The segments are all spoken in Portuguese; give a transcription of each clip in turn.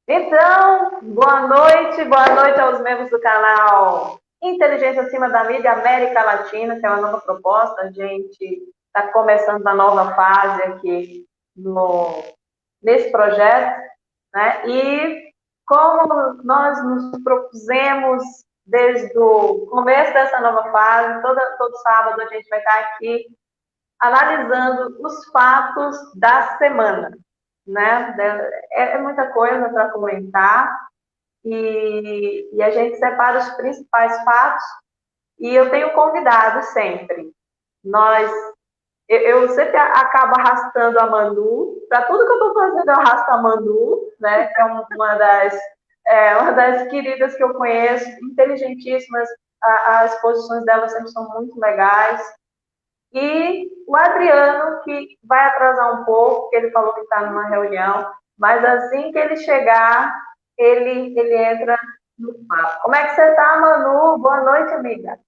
Então, boa noite aos membros do canal Inteligência Acima da Mídia América Latina, que é uma nova proposta. A gente está começando uma nova fase aqui nesse projeto, né? E como nós nos propusemos desde o começo dessa nova fase, todo sábado a gente vai estar aqui analisando os fatos da semana, né? É muita coisa para comentar e a gente separa os principais fatos e eu tenho convidado sempre. Nós, eu sempre acabo arrastando a Manu, para tudo que eu estou fazendo eu arrasto a Manu, né? Que é uma das queridas que eu conheço, inteligentíssimas, as posições dela sempre são muito legais. E o Adriano, que vai atrasar um pouco, porque ele falou que está numa reunião, mas assim que ele chegar, ele entra no papo. Como é que você está, Manu? Boa noite, amiga.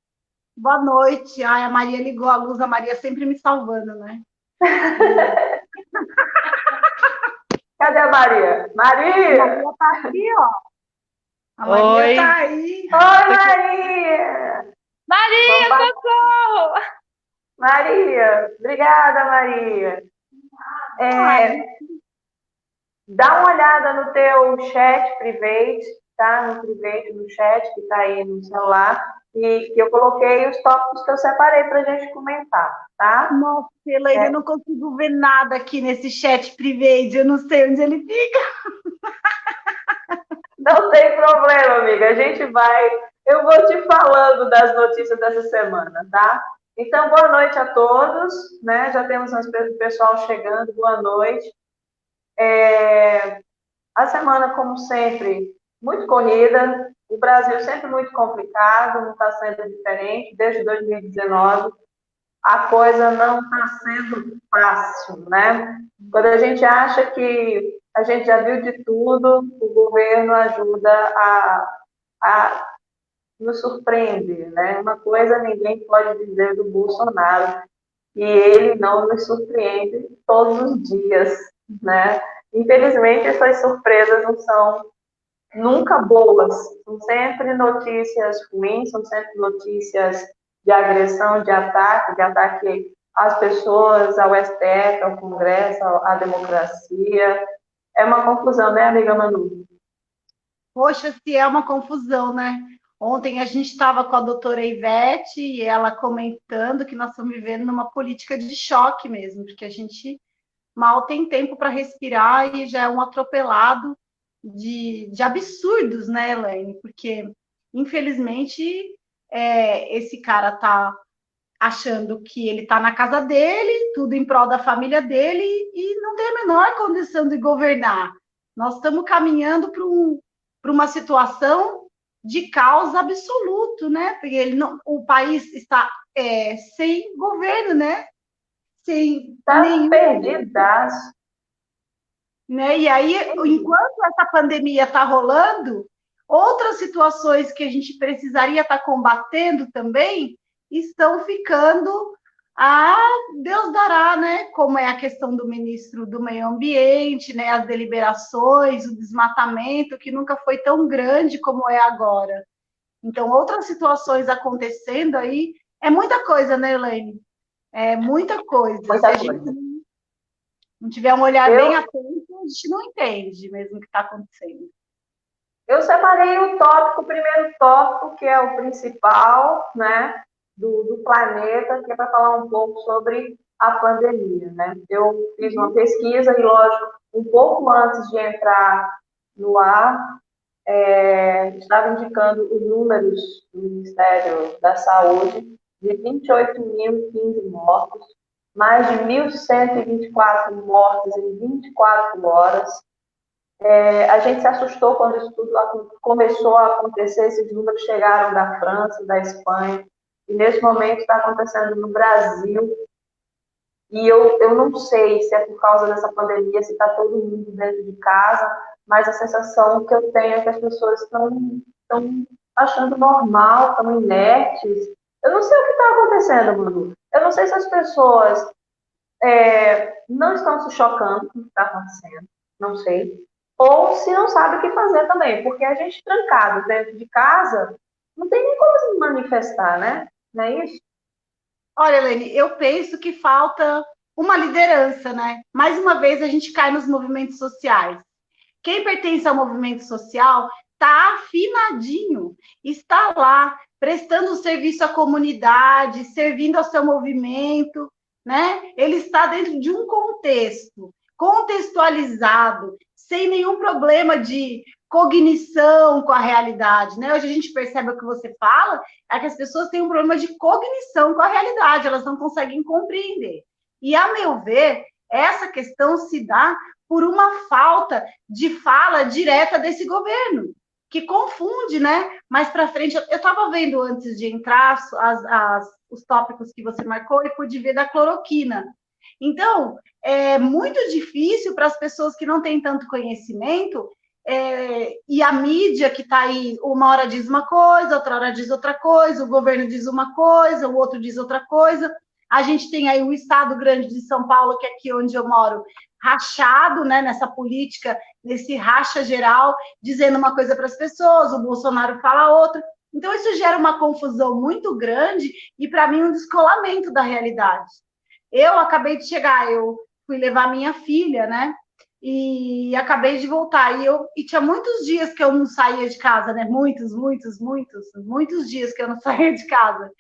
Boa noite. Ai, a Maria ligou a luz, a Maria sempre me salvando, né? Cadê a Maria? A Maria! Maria tá aqui, ó. A Maria tá Oi, aí. Oi, tô aqui. Maria! Maria, Vamos para socorro! Maria. Obrigada, Maria. Ai, Dá uma olhada no teu chat private, tá? No private, no chat que está aí no celular, e que eu coloquei os tópicos que eu separei para a gente comentar, tá? nossa, Elaine, eu não consigo ver nada aqui nesse chat privado. Eu não sei onde ele fica. Não tem problema, amiga. A gente vai. Eu vou te falando das notícias dessa semana, tá? Então, boa noite a todos, né? Já temos o pessoal chegando. Boa noite. A semana, como sempre, muito corrida. O Brasil sempre muito complicado, não está sendo diferente. Desde 2019, a coisa não está sendo fácil, né? Quando a gente acha que a gente já viu de tudo, o governo ajuda a nos surpreender, né? Uma coisa ninguém pode dizer do Bolsonaro, e ele não nos surpreende todos os dias, né? Infelizmente, essas surpresas não são nunca boas, são sempre notícias ruins, são sempre notícias de agressão, de ataque às pessoas, ao STF, ao Congresso, à democracia. É uma confusão, né, amiga Manu? Poxa, se é uma confusão, né? Ontem a gente estava com a doutora Ivete e ela comentando que nós estamos vivendo numa política de choque mesmo, porque a gente mal tem tempo para respirar e já é um atropelado de absurdos, né, Elaine? Porque, infelizmente, esse cara está achando que ele está na casa dele, tudo em prol da família dele, e não tem a menor condição de governar. Nós estamos caminhando para uma situação de caos absoluto, né? Porque ele não, o país está sem governo, né? Sem Tá nenhum, perdidaço. né? E aí, Perdido. enquanto essa pandemia está rolando, outras situações que a gente precisaria estar combatendo também estão ficando a Deus dará, né? Como é a questão do ministro do Meio Ambiente, né? As deliberações, o desmatamento, que nunca foi tão grande como é agora. Então, outras situações acontecendo aí, é muita coisa, né, Elaine? É muita coisa. Se Muita a gente coisa. não tiver um olhar bem Eu, atento, a gente não entende mesmo o que está acontecendo. eu separei o primeiro tópico, que é o principal, né, do planeta, que é para falar um pouco sobre a pandemia, né? Eu fiz uma pesquisa e, lógico, um pouco antes de entrar no ar, estava indicando os números do Ministério da Saúde de 28.015 mortos, mais de 1.124 mortes em 24 horas. A gente se assustou quando isso tudo começou a acontecer, esses números chegaram da França, da Espanha, e nesse momento está acontecendo no Brasil, e eu não sei se é por causa dessa pandemia, se está todo mundo dentro de casa, mas a sensação que eu tenho é que as pessoas estão achando normal, estão inertes. Eu não sei o que está acontecendo, Manu. Eu não sei se as pessoas não estão se chocando com o que está acontecendo, não sei. ou se não sabe o que fazer também, porque a gente trancado dentro de casa, não tem nem como se manifestar, né? Não é isso? Olha, Helene, eu penso que falta uma liderança, né? Mais uma vez a gente cai nos movimentos sociais. Quem pertence ao movimento social está afinadinho, está lá prestando serviço à comunidade, servindo ao seu movimento, né? Ele está dentro de um contexto, contextualizado, sem nenhum problema de cognição com a realidade, né? Hoje a gente percebe o que você fala, é que as pessoas têm um problema de cognição com a realidade, elas não conseguem compreender. E, a meu ver, essa questão se dá por uma falta de fala direta desse governo, que confunde, né? Mais para frente, eu estava vendo antes de entrar os tópicos que você marcou e pude ver da cloroquina. Então, é muito difícil para as pessoas que não têm tanto conhecimento, e a mídia que está aí, uma hora diz uma coisa, outra hora diz outra coisa, o governo diz uma coisa, o outro diz outra coisa. A gente tem aí o Estado Grande de São Paulo, que é aqui onde eu moro, rachado, né, nessa política, nesse racha geral, dizendo uma coisa para as pessoas, o Bolsonaro fala outra. Então, isso gera uma confusão muito grande e, para mim, um descolamento da realidade. Eu acabei de chegar, eu fui levar minha filha, né? E acabei de voltar. E tinha muitos dias que eu não saía de casa, né? Muitos dias que eu não saía de casa.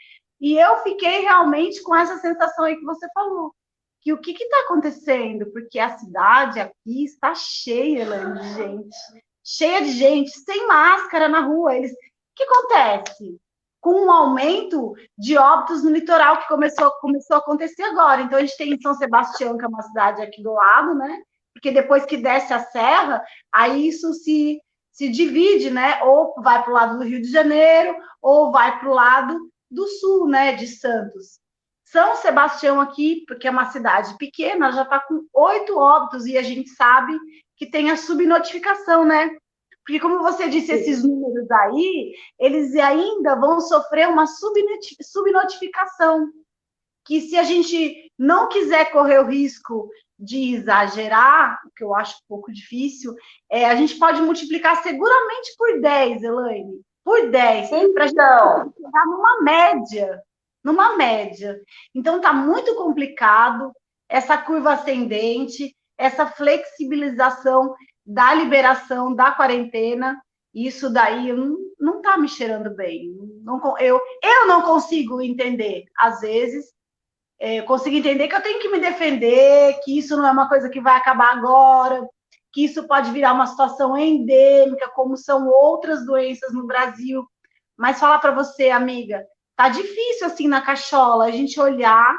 E eu fiquei realmente com essa sensação aí que você falou. Que o que está acontecendo? Porque a cidade aqui está cheia, Elaine, de gente. Cheia de gente, sem máscara na rua. O que acontece? Com um aumento de óbitos no litoral que começou a acontecer agora. Então, a gente tem em São Sebastião, que é uma cidade aqui do lado, né? Porque depois que desce a serra, aí isso se divide, né? Ou vai para o lado do Rio de Janeiro, ou vai para o lado do sul, né? De Santos. São Sebastião aqui, porque é uma cidade pequena, já está com 8 óbitos e a gente sabe que tem a subnotificação, né? Porque, como você disse, esses números aí, eles ainda vão sofrer uma subnotificação. Que se a gente não quiser correr o risco de exagerar, o que eu acho um pouco difícil, a gente pode multiplicar seguramente por 10, Elaine. Por 10, para a gente chegar numa média. Numa média. Então, está muito complicado essa curva ascendente, essa flexibilização da liberação da quarentena, isso daí não está me cheirando bem. Eu não consigo entender, às vezes, eu consigo entender que eu tenho que me defender, que isso não é uma coisa que vai acabar agora, que isso pode virar uma situação endêmica, como são outras doenças no Brasil. Mas falar para você, amiga, tá difícil assim na cachola a gente olhar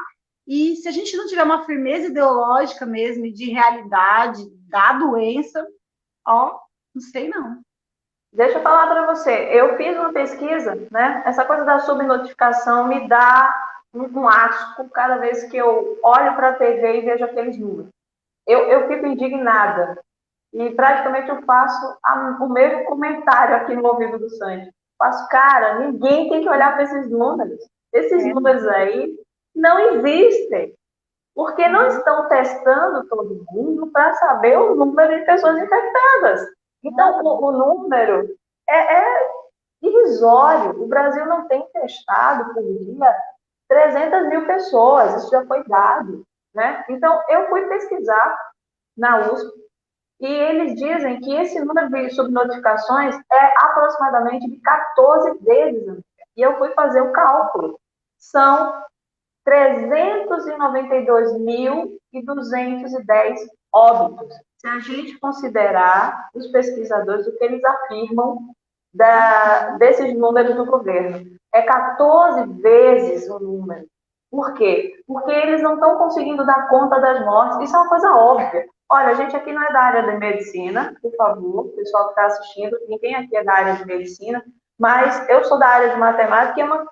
e se a gente não tiver uma firmeza ideológica mesmo de realidade da doença, ó, não sei não. Deixa eu falar para você, eu fiz uma pesquisa, né? Essa coisa da subnotificação me dá um asco cada vez que eu olho para a TV e vejo aqueles números. Eu fico indignada. E praticamente eu faço o mesmo comentário aqui no ouvido do Sandy. Faço, cara, ninguém tem que olhar para esses números. Esses números aí não existem. Porque não estão testando todo mundo para saber o número de pessoas infectadas. Então, o número é irrisório. O Brasil não tem testado por dia 300 mil pessoas, isso já foi dado. Né? Então, eu fui pesquisar na USP e eles dizem que esse número de subnotificações é aproximadamente de 14 vezes. E eu fui fazer o cálculo. São 392.210 óbitos. Se a gente considerar os pesquisadores, o que eles afirmam desses números do governo, é 14 vezes o número. Por quê? Porque eles não estão conseguindo dar conta das mortes. Isso é uma coisa óbvia. Olha, a gente aqui não é da área de medicina, por favor, pessoal que está assistindo, ninguém aqui é da área de medicina, mas eu sou da área de matemática e é uma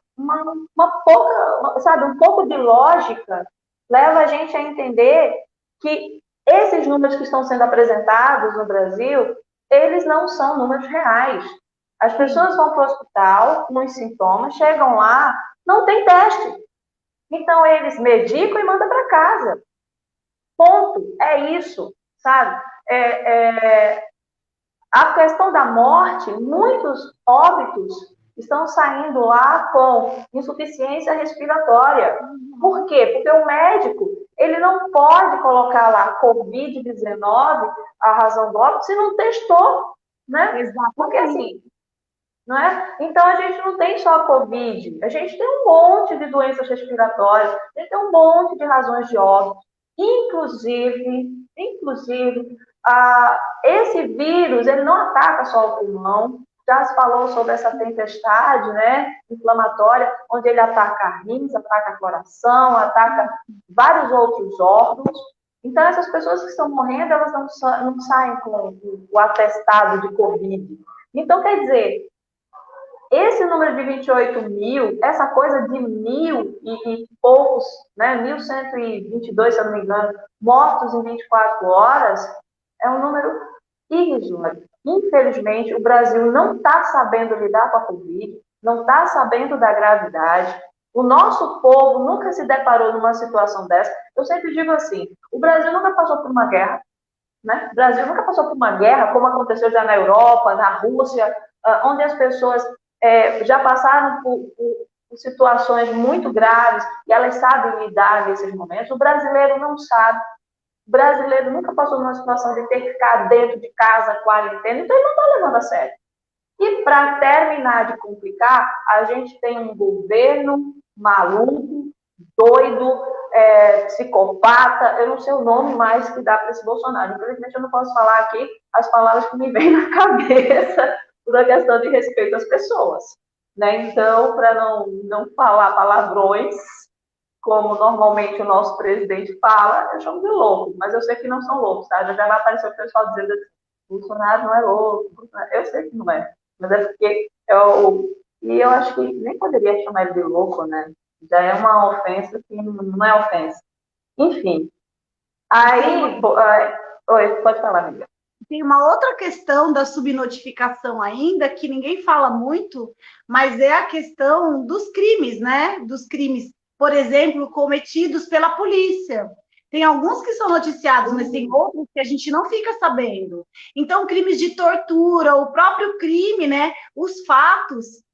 pouca, sabe, um pouco de lógica leva a gente a entender que esses números que estão sendo apresentados no Brasil, eles não são números reais. As pessoas vão para o hospital com os sintomas, chegam lá, não tem teste. Então, eles medicam e mandam para casa. Ponto. É isso, sabe? A questão da morte, muitos óbitos estão saindo lá com insuficiência respiratória. Por quê? Porque o médico, ele não pode colocar lá Covid-19, a razão do óbito, se não testou, né? Exatamente. Porque assim, não é? Então a gente não tem só a Covid, a gente tem um monte de doenças respiratórias, a gente tem um monte de razões de óbito, inclusive esse vírus, ele não ataca só o pulmão, já se falou sobre essa tempestade, né, inflamatória, onde ele ataca rins, ataca coração, ataca vários outros órgãos. Então, essas pessoas que estão morrendo, elas não saem com o atestado de Covid. Então, quer dizer, esse número de 28 mil, essa coisa de mil e poucos, né, 1.122, se eu não me engano, mortos em 24 horas, é um número irrisório. Infelizmente, o Brasil não está sabendo lidar com a Covid, não está sabendo da gravidade. O nosso povo nunca se deparou numa situação dessa. Eu sempre digo assim, o Brasil nunca passou por uma guerra, né? O Brasil nunca passou por uma guerra, como aconteceu já na Europa, na Rússia, onde as pessoas já passaram por situações muito graves e elas sabem lidar nesses momentos. O brasileiro não sabe. O brasileiro nunca passou numa situação de ter que ficar dentro de casa, quarentena, então ele não está levando a sério. E para terminar de complicar, a gente tem um governo maluco, doido, psicopata, eu não sei o nome mais que dá para esse Bolsonaro. Infelizmente, eu não posso falar aqui as palavras que me vêm na cabeça por uma questão de respeito às pessoas. Né? Então, para não falar palavrões, como normalmente o nosso presidente fala, eu chamo de louco, mas eu sei que não são loucos, tá? Já vai aparecer o pessoal dizendo assim, Bolsonaro não é louco, eu sei que não é, mas é porque e eu acho que nem poderia chamar ele de louco, né? Já é uma ofensa que não é ofensa. Enfim, aí... Oi, pode falar, amiga. Tem uma outra questão da subnotificação ainda, que ninguém fala muito, mas é a questão dos crimes, né? Dos crimes, por exemplo, cometidos pela polícia. Tem alguns que são noticiados, mas tem outros que a gente não fica sabendo. Então, crimes de tortura, o próprio crime, né? Os fatos.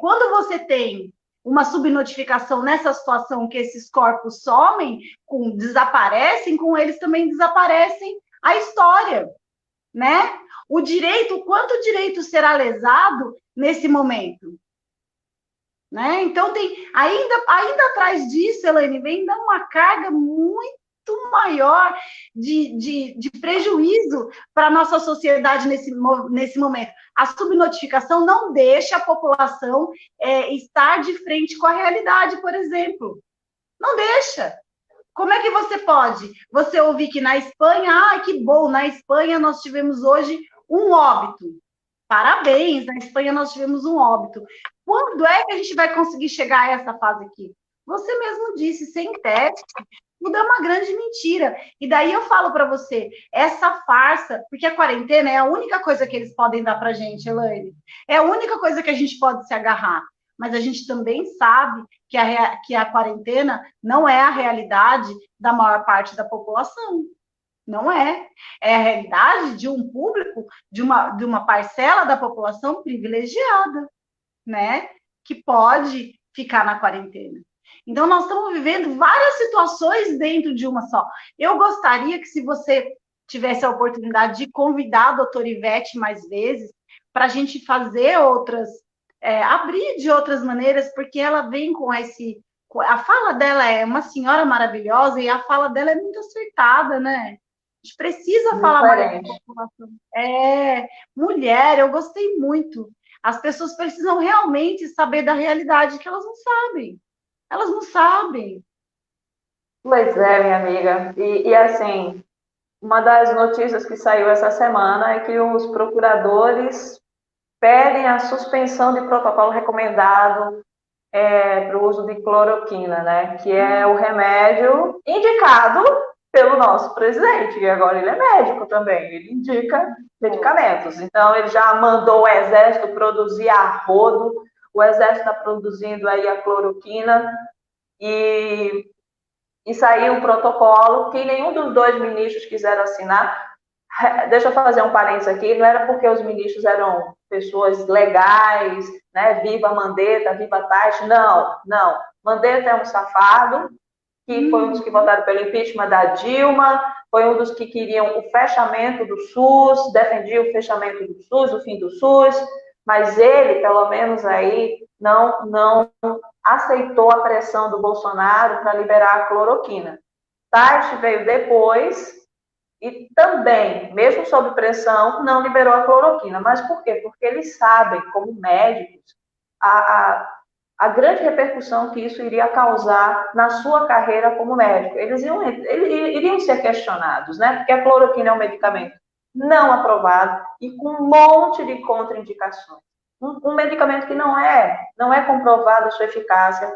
Quando você tem uma subnotificação nessa situação que esses corpos somem, desaparecem, com eles também desaparecem a história, né? O direito, quanto o direito será lesado nesse momento? Né? Então, tem ainda atrás disso, Elaine, vem dar uma carga muito maior de prejuízo para a nossa sociedade nesse momento. A subnotificação não deixa a população estar de frente com a realidade, por exemplo. Não deixa. Como é que você pode? Você ouvir que na Espanha, que bom, na Espanha nós tivemos hoje um óbito. Parabéns, na Espanha nós tivemos um óbito. Quando é que a gente vai conseguir chegar a essa fase aqui? Você mesmo disse, sem teste, tudo é uma grande mentira. E daí eu falo para você, essa farsa, porque a quarentena é a única coisa que eles podem dar para a gente, Elaine. É a única coisa que a gente pode se agarrar. Mas a gente também sabe que a quarentena não é a realidade da maior parte da população. Não é. É a realidade de um público, de uma parcela da população privilegiada, né? Que pode ficar na quarentena. Então, nós estamos vivendo várias situações dentro de uma só. Eu gostaria que, se você tivesse a oportunidade de convidar a doutora Ivete mais vezes, para a gente fazer abrir de outras maneiras, porque ela vem com esse... A fala dela é uma senhora maravilhosa e a fala dela é muito acertada, né? A gente precisa falar mais da população. Mulher, eu gostei muito. As pessoas precisam realmente saber da realidade que elas não sabem. Elas não sabem. Pois é, minha amiga. E assim, uma das notícias que saiu essa semana é que os procuradores pedem a suspensão de protocolo recomendado para o uso de cloroquina, né? Que é o remédio indicado pelo nosso presidente, e agora ele é médico também, ele indica medicamentos. Então, ele já mandou o Exército produzir a rodo, o Exército está produzindo aí a cloroquina, e saiu o protocolo que nenhum dos dois ministros quiseram assinar. Deixa eu fazer um parênteses aqui, não era porque os ministros eram pessoas legais, né? Viva Mandetta, viva Taixe, não, não. Mandetta é um safado, que foi um dos que votaram pelo impeachment da Dilma, foi um dos que queriam o fechamento do SUS, defendia o fechamento do SUS, o fim do SUS, mas ele, pelo menos aí, não aceitou a pressão do Bolsonaro para liberar a cloroquina. Taixe veio depois e também, mesmo sob pressão, não liberou a cloroquina. Mas por quê? Porque eles sabem, como médicos, a grande repercussão que isso iria causar na sua carreira como médico. Eles iriam ser questionados, né? Porque a cloroquina é um medicamento não aprovado e com um monte de contraindicações. Um medicamento que não é comprovado a sua eficácia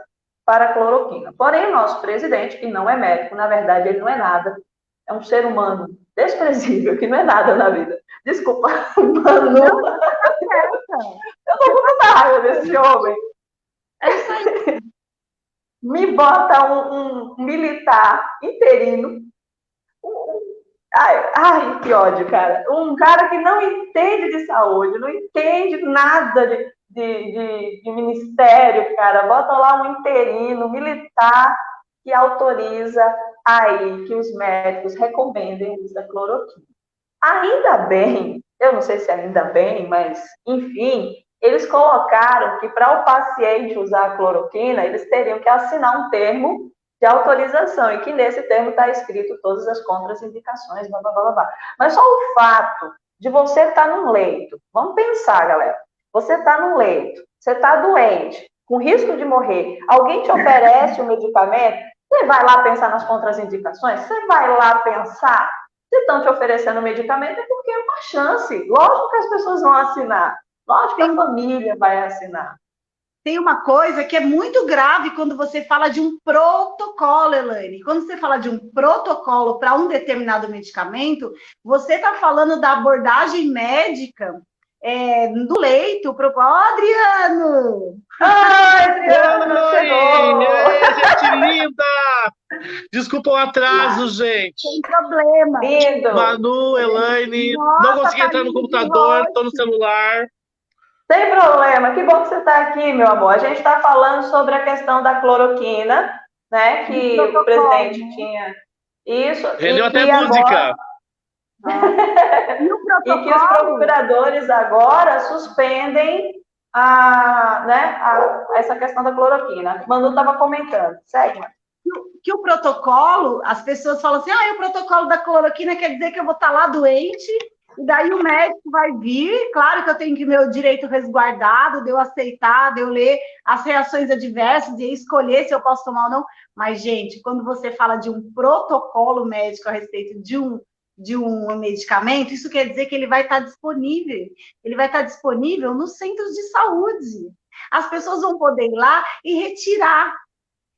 para a cloroquina. Porém, o nosso presidente, que não é médico, na verdade, ele não é nada, é um ser humano desprezível, que não é nada na vida. Desculpa, Manu. Eu tô com muita raiva desse homem. É isso aí. Me bota um militar interino. Ai, que ódio, cara. Um cara que não entende de saúde, não entende nada de ministério, cara. Bota lá um interino militar que autoriza aí que os médicos recomendem o uso da cloroquina. Ainda bem, eu não sei se ainda bem, mas enfim, eles colocaram que para o paciente usar a cloroquina, eles teriam que assinar um termo de autorização, e que nesse termo está escrito todas as contraindicações, blá, blá, blá, blá. Mas só o fato de você estar num leito, vamos pensar, galera, você está num leito, você está doente, com risco de morrer, alguém te oferece um medicamento, você vai lá pensar nas contraindicações? Você vai lá pensar? Se estão te oferecendo medicamento, é porque é uma chance. Lógico que as pessoas vão assinar. Lógico que a família vai assinar. Tem uma coisa que é muito grave quando você fala de um protocolo, Elaine. Quando você fala de um protocolo para um determinado medicamento, você está falando da abordagem médica do leito. Adriano! Ai, Adriano, chegou! Ei, gente linda! Desculpa o atraso, gente. Sem problema. Lindo! Manu, Elaine, não consegui entrar no computador, estou no celular. Sem problema, que bom que você está aqui, meu amor. A gente está falando sobre a questão da cloroquina, né? Que o presidente tinha isso. Rendeu até música. E o protocolo? E que os procuradores agora suspendem essa questão da cloroquina. Manu estava comentando. Segue, Manu. Que o protocolo, as pessoas falam assim, o protocolo da cloroquina quer dizer que eu vou estar lá doente, e daí o médico vai vir, claro que eu tenho que meu direito resguardado, de eu aceitar, de eu ler as reações adversas, de escolher se eu posso tomar ou não, mas, gente, quando você fala de um protocolo médico a respeito de um medicamento, isso quer dizer que ele vai estar disponível nos centros de saúde. As pessoas vão poder ir lá e retirar.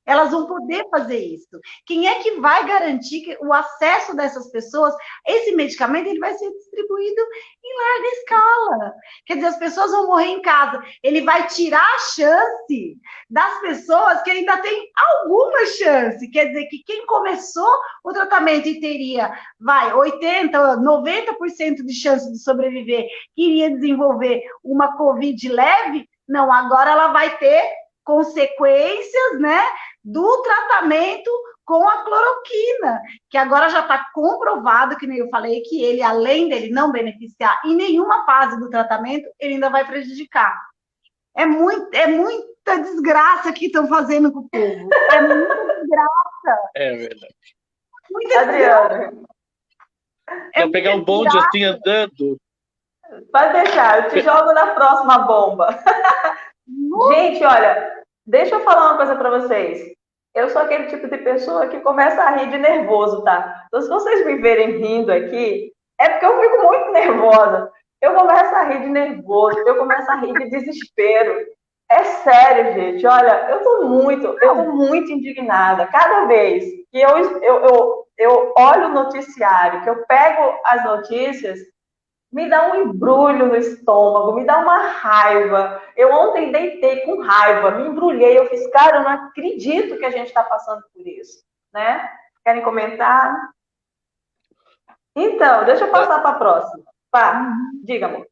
Elas vão poder fazer isso. Quem é que vai garantir que o acesso dessas pessoas, esse medicamento, ele vai ser distribuído em larga escala. Quer dizer, as pessoas vão morrer em casa. Ele vai tirar a chance das pessoas que ainda têm alguma chance. Quer dizer, que quem começou o tratamento e teria, 80%, 90% de chance de sobreviver, que iria desenvolver uma Covid leve, não, agora ela vai ter consequências, né, do tratamento com a cloroquina, que agora já está comprovado, que nem eu falei, que ele, além dele não beneficiar em nenhuma fase do tratamento, ele ainda vai prejudicar. É muita desgraça que estão fazendo com o povo. É muita desgraça. É verdade. Adriano. Quer pegar um bonde assim andando? Pode deixar, eu te jogo na próxima bomba. Gente, olha, deixa eu falar uma coisa para vocês. Eu sou aquele tipo de pessoa que começa a rir de nervoso, tá? Então, se vocês me verem rindo aqui, é porque eu fico muito nervosa. Eu começo a rir de nervoso, eu começo a rir de desespero. É sério, gente. Olha, eu tô muito indignada. Cada vez que eu olho o noticiário, que eu pego as notícias, me dá um embrulho no estômago, me dá uma raiva. Eu ontem deitei com raiva, me embrulhei, eu fiz, cara, eu não acredito que a gente está passando por isso, né? Querem comentar? Então, deixa eu passar para a próxima. Pá, diga, amor.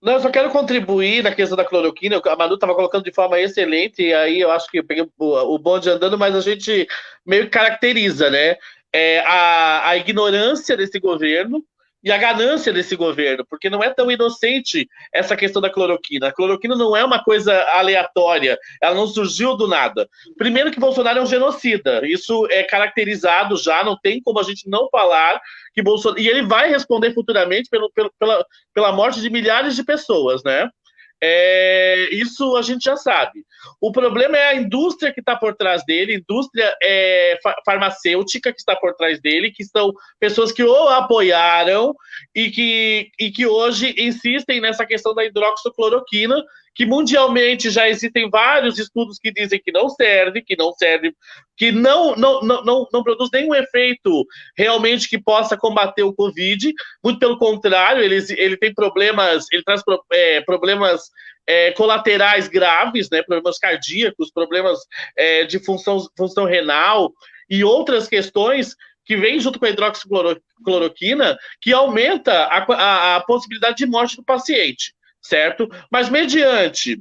Não, eu só quero contribuir na questão da cloroquina. A Manu estava colocando de forma excelente, e aí eu acho que eu peguei o bonde andando, mas a gente meio que caracteriza, né? A ignorância desse governo e a ganância desse governo, porque não é tão inocente essa questão da cloroquina. A cloroquina não é uma coisa aleatória, ela não surgiu do nada. Primeiro que Bolsonaro é um genocida, isso é caracterizado já, não tem como a gente não falar que Bolsonaro... E ele vai responder futuramente pela morte de milhares de pessoas, né? Isso a gente já sabe. O problema é a indústria que está por trás dele, indústria farmacêutica que está por trás dele, que são pessoas que o apoiaram e que hoje insistem nessa questão da hidroxicloroquina, que mundialmente já existem vários estudos que dizem que não serve, que não produz nenhum efeito realmente que possa combater o Covid. Muito pelo contrário, ele tem problemas, ele traz problemas colaterais graves, né, problemas cardíacos, problemas de função renal e outras questões que vêm junto com a hidroxicloroquina, que aumenta a possibilidade de morte do paciente, certo? Mas mediante...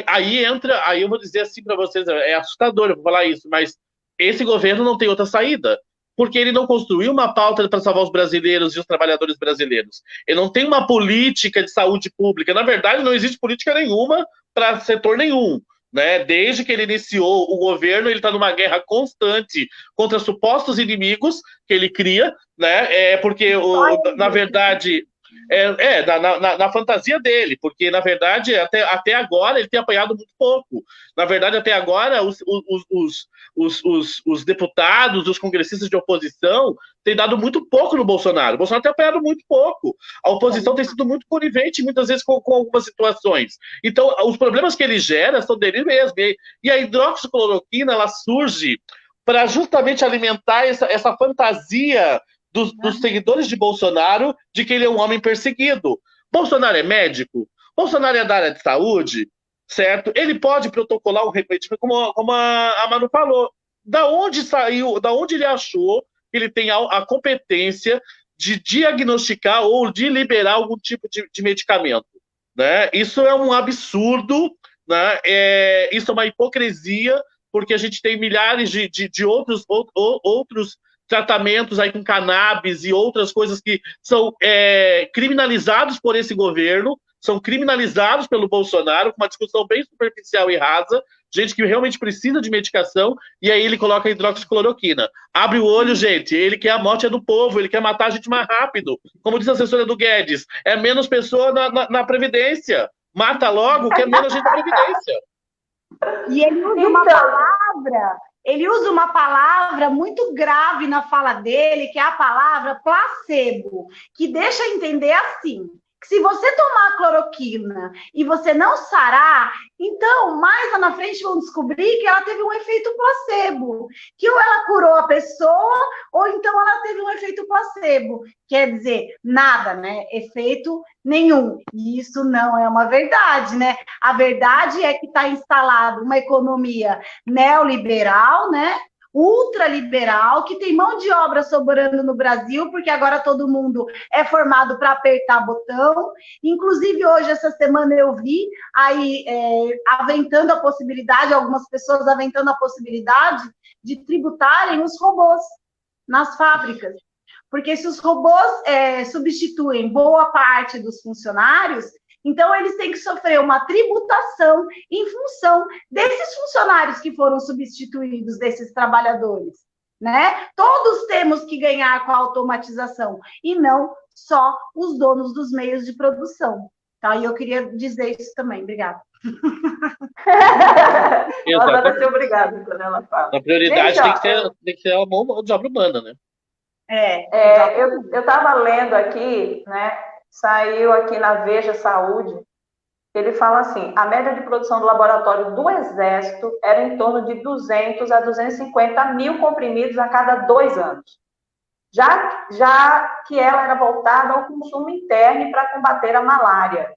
Aí entra, aí eu vou dizer assim para vocês, é assustador eu vou falar isso, mas esse governo não tem outra saída, porque ele não construiu uma pauta para salvar os brasileiros e os trabalhadores brasileiros. Ele não tem uma política de saúde pública. Na verdade, não existe política nenhuma para setor nenhum. Né? Desde que ele iniciou o governo, ele está numa guerra constante contra supostos inimigos que ele cria, né? Porque, na verdade, na fantasia dele, porque, na verdade, até agora ele tem apanhado muito pouco. Na verdade, até agora, os deputados, os congressistas de oposição têm dado muito pouco no Bolsonaro. O Bolsonaro tem apanhado muito pouco. A oposição tem sido muito conivente, muitas vezes, com algumas situações. Então, os problemas que ele gera são dele mesmo. E a hidroxicloroquina, ela surge para justamente alimentar essa fantasia dos seguidores de Bolsonaro de que ele é um homem perseguido. Bolsonaro é médico? Bolsonaro é da área de saúde? Certo? Ele pode protocolar um remédio, como a Manu falou. Da onde saiu, da onde ele achou que ele tem a competência de diagnosticar ou de liberar algum tipo de medicamento? Né? Isso é um absurdo, né? Isso é uma hipocrisia, porque a gente tem milhares de outros tratamentos aí com cannabis e outras coisas que são criminalizados por esse governo, são criminalizados pelo Bolsonaro, com uma discussão bem superficial e rasa, gente que realmente precisa de medicação, e aí ele coloca a hidroxicloroquina. Abre o olho, gente, ele quer a morte do povo, ele quer matar a gente mais rápido. Como diz a assessora do Guedes, é menos pessoa na Previdência. Mata logo, que é menos gente na Previdência. E ele usa uma palavra muito grave na fala dele, que é a palavra placebo, que deixa entender assim, que se você tomar cloroquina e você não sarar, então, mais lá na frente vão descobrir que ela teve um efeito placebo, que ou ela curou a pessoa, ou então ela teve um efeito placebo. Quer dizer, nada, né? Efeito nenhum. E isso não é uma verdade, né? A verdade é que está instalada uma economia neoliberal, né? Ultraliberal, que tem mão de obra sobrando no Brasil, porque agora todo mundo é formado para apertar botão. Inclusive, hoje, essa semana, eu vi aí aventando a possibilidade, algumas pessoas aventando a possibilidade de tributarem os robôs nas fábricas. Porque se os robôs substituem boa parte dos funcionários, então eles têm que sofrer uma tributação em função desses funcionários que foram substituídos, desses trabalhadores, né? Todos temos que ganhar com a automatização, e não só os donos dos meios de produção. Tá? E eu queria dizer isso também. Obrigada. Ela vai ser obrigada quando ela fala. A prioridade tem que ser a mão de obra humana, né? Eu estava lendo aqui, né? Saiu aqui na Veja Saúde, ele fala assim, a média de produção do laboratório do Exército era em torno de 200 a 250 mil comprimidos a cada 2 anos, já que ela era voltada ao consumo interno para combater a malária.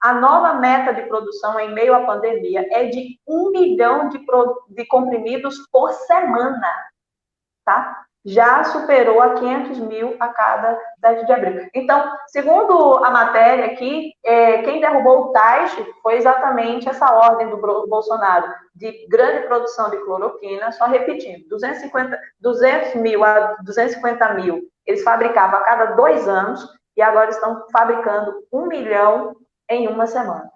A nova meta de produção em meio à pandemia é de 1 milhão de comprimidos por semana, tá? já superou a 500 mil a cada 7 de abril. Então, segundo a matéria aqui, quem derrubou o Taixe foi exatamente essa ordem do Bolsonaro de grande produção de cloroquina, só repetindo, 200 mil a 250 mil eles fabricavam a cada 2 anos e agora estão fabricando 1 milhão em uma semana.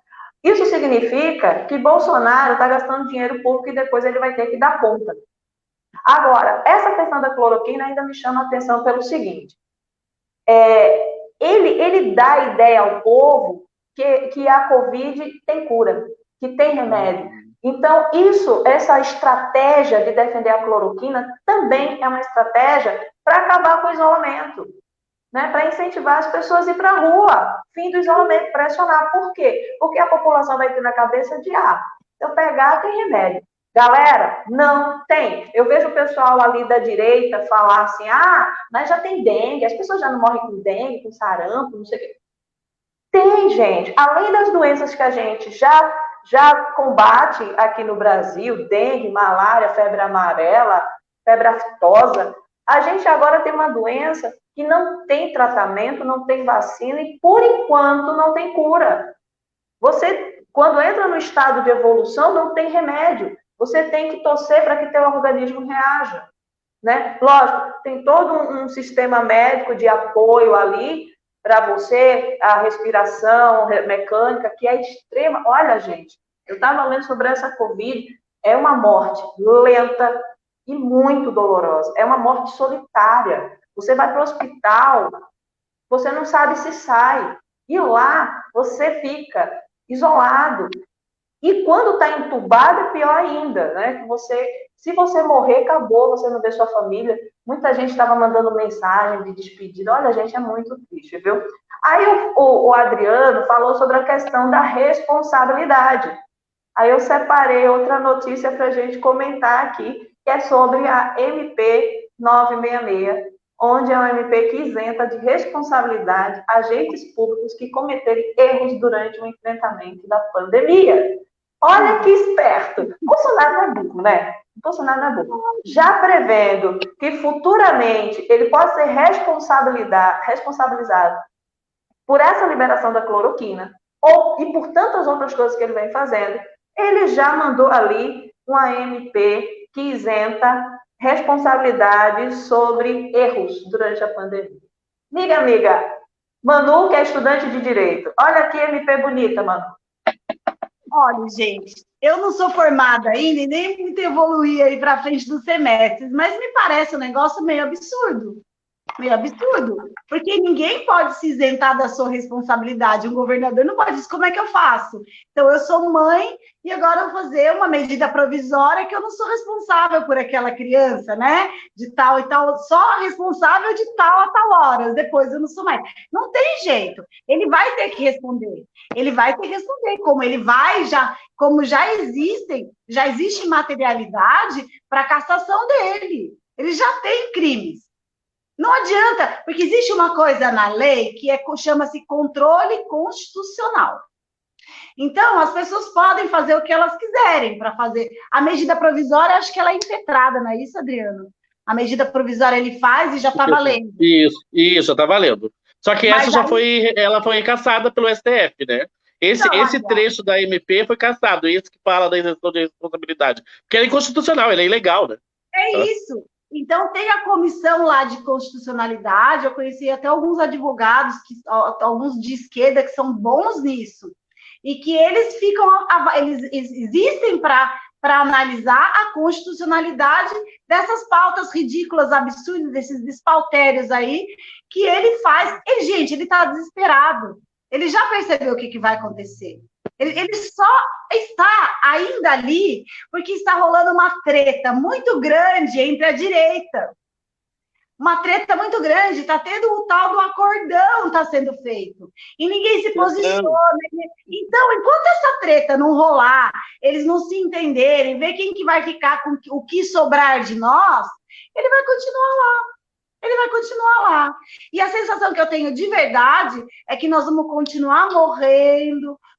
Isso significa que Bolsonaro está gastando dinheiro público e depois ele vai ter que dar conta. Agora, essa questão da cloroquina ainda me chama a atenção pelo seguinte, ele dá a ideia ao povo que a Covid tem cura, que tem remédio. Então, essa estratégia de defender a cloroquina também é uma estratégia para acabar com o isolamento, né? Para incentivar as pessoas a ir para a rua, fim do isolamento, pressionar. Por quê? Porque a população vai ter na cabeça de, se eu pegar, tem remédio. Galera, não tem. Eu vejo o pessoal ali da direita falar assim, mas já tem dengue, as pessoas já não morrem com dengue, com sarampo, não sei o quê. Tem, gente. Além das doenças que a gente já combate aqui no Brasil, dengue, malária, febre amarela, febre aftosa, a gente agora tem uma doença que não tem tratamento, não tem vacina e, por enquanto, não tem cura. Você, quando entra no estado de evolução, não tem remédio. Você tem que torcer para que teu organismo reaja, né? Lógico, tem todo um sistema médico de apoio ali para você, a respiração mecânica, que é extrema. Olha, gente, eu estava lendo sobre essa Covid, é uma morte lenta e muito dolorosa. É uma morte solitária. Você vai para o hospital, você não sabe se sai. E lá, você fica isolado. E quando está entubado, é pior ainda, né? Se você morrer, acabou, você não vê sua família. Muita gente estava mandando mensagem de despedida. Olha, gente, é muito triste, viu? Aí o Adriano falou sobre a questão da responsabilidade. Aí eu separei outra notícia para a gente comentar aqui, que é sobre a MP 966, onde é uma MP que isenta de responsabilidade agentes públicos que cometerem erros durante o enfrentamento da pandemia. Olha que esperto. Bolsonaro não é burro, né? Bolsonaro não é burro. Já prevendo que futuramente ele pode ser responsabilizado por essa liberação da cloroquina e por tantas outras coisas que ele vem fazendo, ele já mandou ali uma MP que isenta responsabilidade sobre erros durante a pandemia. Amiga, Manu, que é estudante de Direito. Olha que MP bonita, Manu. Olha, gente, eu não sou formada ainda e nem muito evoluí aí para frente dos semestres, mas me parece um negócio meio absurdo. Porque ninguém pode se isentar da sua responsabilidade. Um governador não pode dizer como é que eu faço. Então, eu sou mãe e agora eu vou fazer uma medida provisória que eu não sou responsável por aquela criança, né? De tal e tal, só responsável de tal a tal horas. Depois eu não sou mais. Não tem jeito. Ele vai ter que responder. Como já existe materialidade para a cassação dele. Ele já tem crimes. Não adianta, porque existe uma coisa na lei que chama-se controle constitucional. Então, as pessoas podem fazer o que elas quiserem para fazer. A medida provisória, acho que ela é impetrada, não é isso, Adriano? A medida provisória ele faz e já está valendo. Isso, está valendo. Só que ela foi cassada pelo STF, né? Esse trecho da MP foi cassado, esse que fala da isenção de responsabilidade. Porque é inconstitucional, ele é ilegal, né? É isso. Então, tem a comissão lá de constitucionalidade, eu conheci até alguns advogados, alguns de esquerda, que são bons nisso, e que eles existem para analisar a constitucionalidade dessas pautas ridículas, absurdas, desses despautérios aí, que ele faz. Gente, ele está desesperado. Ele já percebeu o que vai acontecer. Ele só está ainda ali porque está rolando uma treta muito grande entre a direita. Uma treta muito grande, está tendo o tal do acordão está sendo feito. E ninguém se posiciona. Então, enquanto essa treta não rolar, eles não se entenderem, ver quem que vai ficar com o que sobrar de nós, ele vai continuar lá. E a sensação que eu tenho de verdade é que nós vamos continuar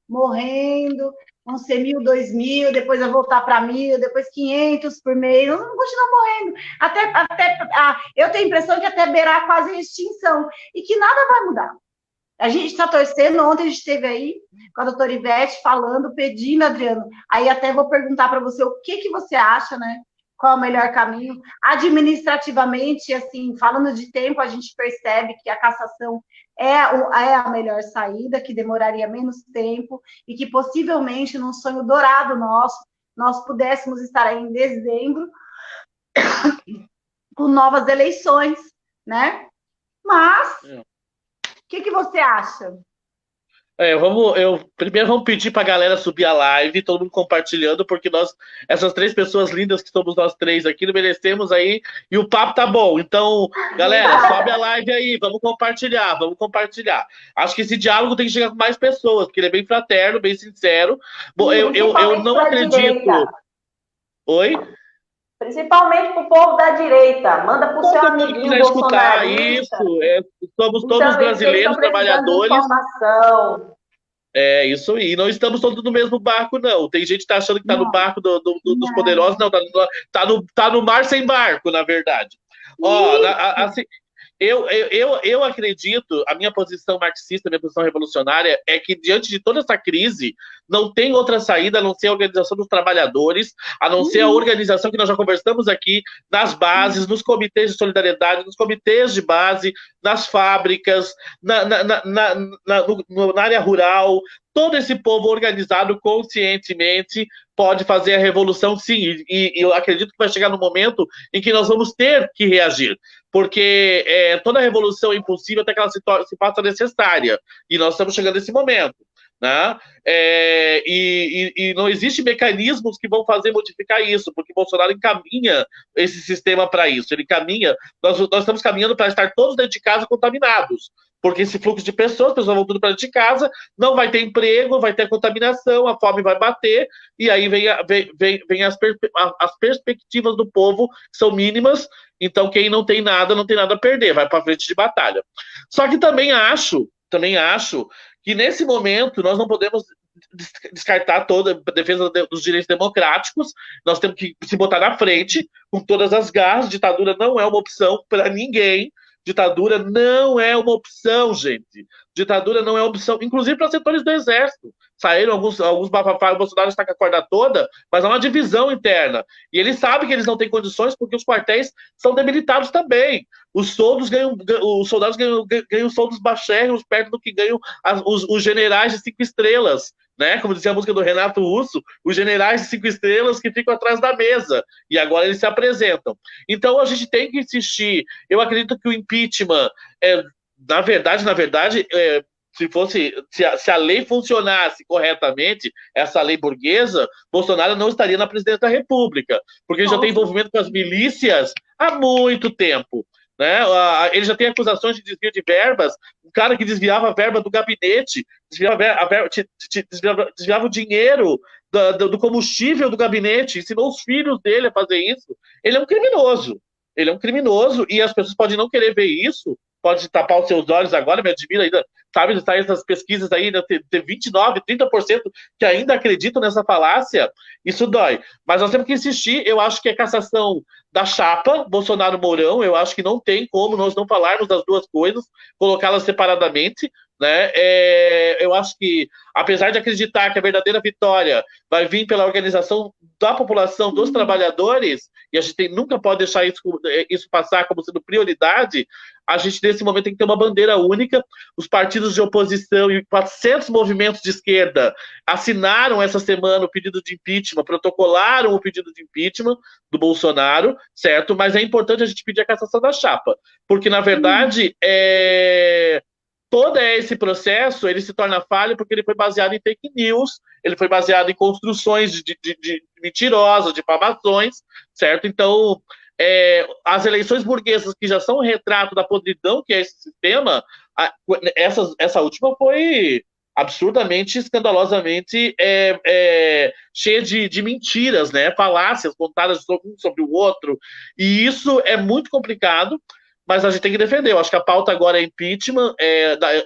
morrendo, vão ser 1.000, 2.000, depois vai voltar para 1.000, depois 500 por mês, não continua morrendo. Eu tenho a impressão que até beirar quase a extinção, e que nada vai mudar. A gente está torcendo, ontem a gente esteve aí com a doutora Ivete falando, pedindo, Adriano, aí até vou perguntar para você o que você acha, né? Qual é o melhor caminho? Administrativamente, assim, falando de tempo, a gente percebe que a cassação é a melhor saída, que demoraria menos tempo e que possivelmente, num sonho dourado nosso, nós pudéssemos estar aí em dezembro com novas eleições, né? Mas, o que você acha? Primeiro vamos pedir para a galera subir a live, todo mundo compartilhando, porque essas 3 pessoas lindas que somos nós 3 aqui, merecemos aí, e o papo tá bom. Então, galera, sobe a live aí, vamos compartilhar. Acho que esse diálogo tem que chegar com mais pessoas, porque ele é bem fraterno, bem sincero. Bom, eu não acredito. Oi? Principalmente para o povo da direita. Manda para o seu amiguinho bolsonarista. Somos todos brasileiros, trabalhadores. Isso aí. Não estamos todos no mesmo barco, não. Tem gente que está achando que está no barco dos poderosos. Não, tá no mar sem barco, na verdade. Assim, eu acredito, a minha posição marxista, a minha posição revolucionária é que diante de toda essa crise não tem outra saída a não ser a organização dos trabalhadores, a não ser a organização que nós já conversamos aqui nas bases, nos comitês de solidariedade, nos comitês de base, nas fábricas, na área rural. Todo esse povo organizado conscientemente pode fazer a revolução, sim, e eu acredito que vai chegar no momento em que nós vamos ter que reagir, porque toda revolução é impossível até que ela se faça necessária, e nós estamos chegando nesse momento, né? E não existe mecanismos que vão fazer modificar isso, porque Bolsonaro encaminha esse sistema para isso, ele caminha, nós estamos caminhando para estar todos dentro de casa contaminados, porque esse fluxo de pessoas, as pessoas vão tudo para dentro de casa, não vai ter emprego, vai ter contaminação, a fome vai bater, e aí vem as perspectivas do povo, que são mínimas, então quem não tem nada a perder, vai para frente de batalha. Só que também acho que nesse momento nós não podemos descartar toda a defesa dos direitos democráticos, nós temos que se botar na frente com todas as garras. Ditadura não é uma opção para ninguém. Ditadura não é uma opção, gente. Ditadura não é uma opção, inclusive para setores do Exército. Saíram alguns bafafá, o Bolsonaro está com a corda toda, mas há uma divisão interna. E ele sabe que eles não têm condições porque os quartéis são debilitados também. Os soldados ganham soldos baixérrimos perto do que ganham os generais de 5 estrelas. Né? Como dizia a música do Renato Russo, os generais de 5 estrelas que ficam atrás da mesa, e agora eles se apresentam. Então a gente tem que insistir. Eu acredito que o impeachment, na verdade, se a lei funcionasse corretamente, essa lei burguesa, Bolsonaro não estaria na presidência da República, porque ele já tem envolvimento com as milícias há muito tempo. Né? Ele já tem acusações de desvio de verbas, um cara que desviava a verba do gabinete, desviava o dinheiro do combustível do gabinete, ensinou os filhos dele a fazer isso. Ele é um criminoso, e as pessoas podem não querer ver isso, pode tapar os seus olhos agora, me admira ainda, sabe, tá essas pesquisas aí, ter 29%, 30% que ainda acreditam nessa falácia, isso dói. Mas nós temos que insistir. Eu acho que a cassação da chapa Bolsonaro-Mourão, eu acho que não tem como nós não falarmos das duas coisas, colocá-las separadamente, né? Eu acho que, apesar de acreditar que a verdadeira vitória vai vir pela organização da população, dos trabalhadores, e a gente nunca pode deixar isso passar como sendo prioridade, a gente nesse momento tem que ter uma bandeira única. Os partidos de oposição e 400 movimentos de esquerda assinaram essa semana o pedido de impeachment, protocolaram o pedido de impeachment do Bolsonaro, certo? Mas é importante a gente pedir a cassação da chapa, porque na verdade todo esse processo ele se torna falho porque ele foi baseado em fake news, ele foi baseado em construções de mentirosas, difamações, certo? Então, as eleições burguesas, que já são um retrato da podridão que é esse sistema, essa última foi absurdamente, escandalosamente cheia de mentiras, né? Falácias contadas um sobre o outro, e isso é muito complicado. mas a gente tem que defender. Eu acho que a pauta agora é impeachment,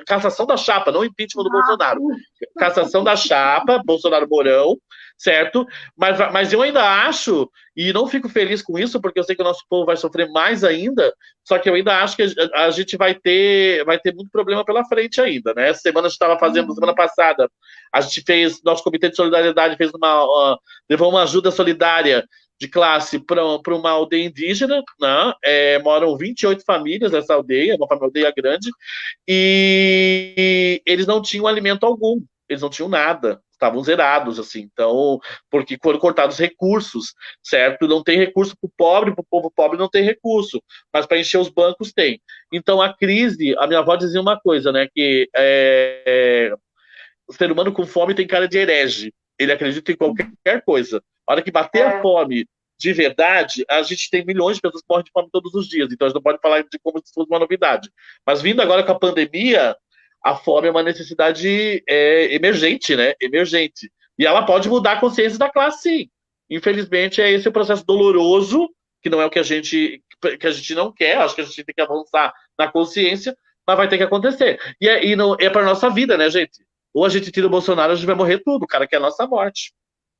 cassação da chapa, não impeachment do Bolsonaro. Cassação da chapa, Bolsonaro-Mourão, certo? Mas eu ainda acho, e não fico feliz com isso, porque eu sei que o nosso povo vai sofrer mais ainda, só que eu ainda acho que a gente vai ter muito problema pela frente ainda, né? Semana passada, a gente fez, nosso comitê de solidariedade fez levou uma ajuda solidária de classe para uma aldeia indígena, né? Moram 28 famílias nessa aldeia, uma aldeia grande, e eles não tinham alimento algum, eles não tinham nada, estavam zerados, assim, então, porque foram cortados recursos, certo? Não tem recurso para o povo pobre não tem recurso, mas para encher os bancos tem. Então, a crise, a minha avó dizia uma coisa, né, que o ser humano com fome tem cara de herege, ele acredita em qualquer coisa. A hora que bater a fome de verdade, a gente tem milhões de pessoas que morrem de fome todos os dias, então a gente não pode falar de como se fosse uma novidade. Mas vindo agora com a pandemia, a fome é uma necessidade emergente, né? Emergente. E ela pode mudar a consciência da classe, sim. Infelizmente, é esse o processo doloroso, que não é o que a gente não quer, acho que a gente tem que avançar na consciência, mas vai ter que acontecer. E é para a nossa vida, né, gente? Ou a gente tira o Bolsonaro, a gente vai morrer tudo, o cara quer a nossa morte.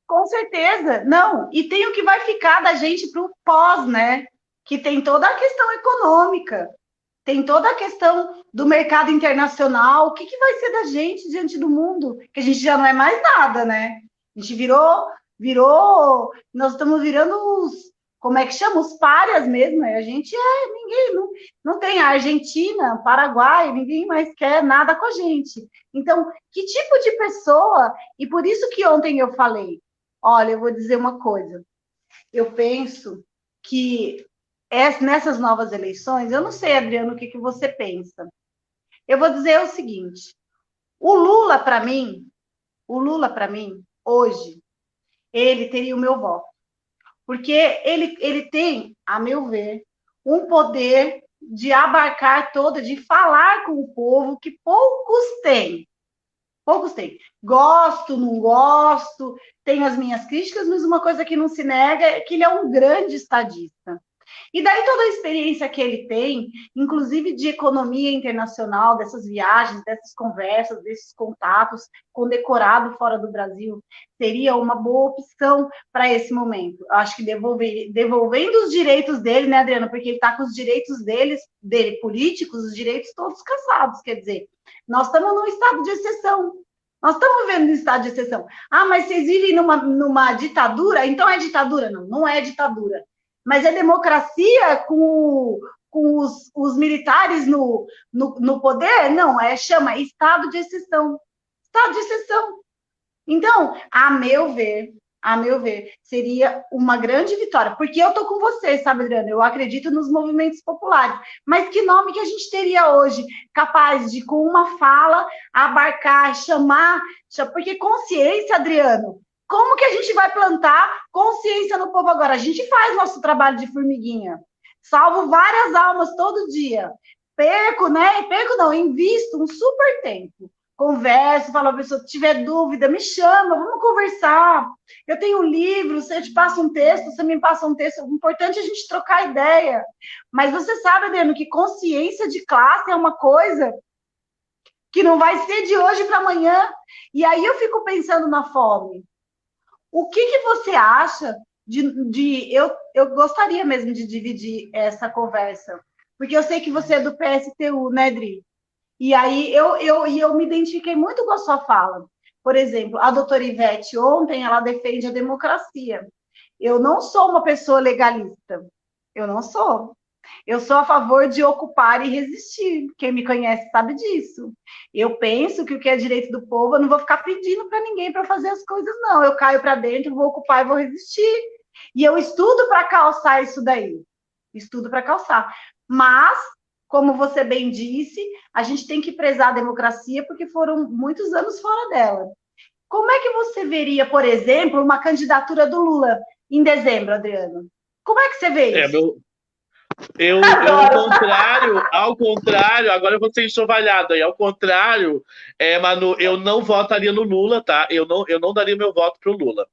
Com certeza. Não, e tem o que vai ficar da gente para o pós, né? Que tem toda a questão econômica, tem toda a questão do mercado internacional. O que vai ser da gente diante do mundo? Que a gente já não é mais nada, né? A gente nós estamos virando como é que chama? Os párias mesmo. Né? A gente ninguém, não tem a Argentina, Paraguai, ninguém mais quer nada com a gente. Então, que tipo de pessoa? E por isso que ontem eu falei, olha, eu vou dizer uma coisa. Eu penso que nessas novas eleições, eu não sei, Adriano, o que você pensa. Eu vou dizer o seguinte: o Lula, para mim, hoje, ele teria o meu voto. Porque ele tem, a meu ver, um poder de abarcar de falar com o povo que poucos têm. Poucos têm. Gosto, não gosto, tenho as minhas críticas, mas uma coisa que não se nega é que ele é um grande estadista. E daí toda a experiência que ele tem, inclusive de economia internacional, dessas viagens, dessas conversas, desses contatos, condecorado fora do Brasil, seria uma boa opção para esse momento. Eu acho que devolvendo os direitos dele, né, Adriana? Porque ele está com os direitos dele, políticos, os direitos todos cassados, quer dizer, nós estamos num estado de exceção. Nós estamos vivendo um estado de exceção. Ah, mas vocês vivem numa ditadura? Então é ditadura? Não, não é ditadura. Mas é democracia com os militares no poder? Não, chama estado de exceção. Estado de exceção. Então, a meu ver, seria uma grande vitória. Porque eu estou com você, sabe, Adriana? Eu acredito nos movimentos populares. Mas que nome que a gente teria hoje capaz de, com uma fala, abarcar, chamar... Porque consciência, Adriano... Como que a gente vai plantar consciência no povo agora? A gente faz nosso trabalho de formiguinha. Salvo várias almas todo dia. Perco, né? Perco não, invisto um super tempo. Converso, falo a pessoa, se tiver dúvida, me chama, vamos conversar. Eu tenho um livro, eu te passo um texto, você me passa um texto. O importante é a gente trocar ideia. Mas você sabe, Adriano, que consciência de classe é uma coisa que não vai ser de hoje para amanhã. E aí eu fico pensando na fome. O que você acha eu gostaria mesmo de dividir essa conversa, porque eu sei que você é do PSTU, né, Dri? E aí eu me identifiquei muito com a sua fala. Por exemplo, a doutora Ivete ontem, ela defende a democracia. Eu não sou uma pessoa legalista. Eu não sou. Eu sou a favor de ocupar e resistir. Quem me conhece sabe disso. Eu penso que o que é direito do povo, eu não vou ficar pedindo para ninguém para fazer as coisas, não. Eu caio para dentro, vou ocupar e vou resistir. E eu estudo para calçar isso daí. Estudo para calçar. Mas, como você bem disse, a gente tem que prezar a democracia porque foram muitos anos fora dela. Como é que você veria, por exemplo, uma candidatura do Lula em dezembro, Adriano? Como é que você vê isso? Ao contrário, agora eu vou ser enxovalhado aí. Ao contrário, Manu, eu não votaria no Lula, tá? Eu não daria meu voto pro Lula.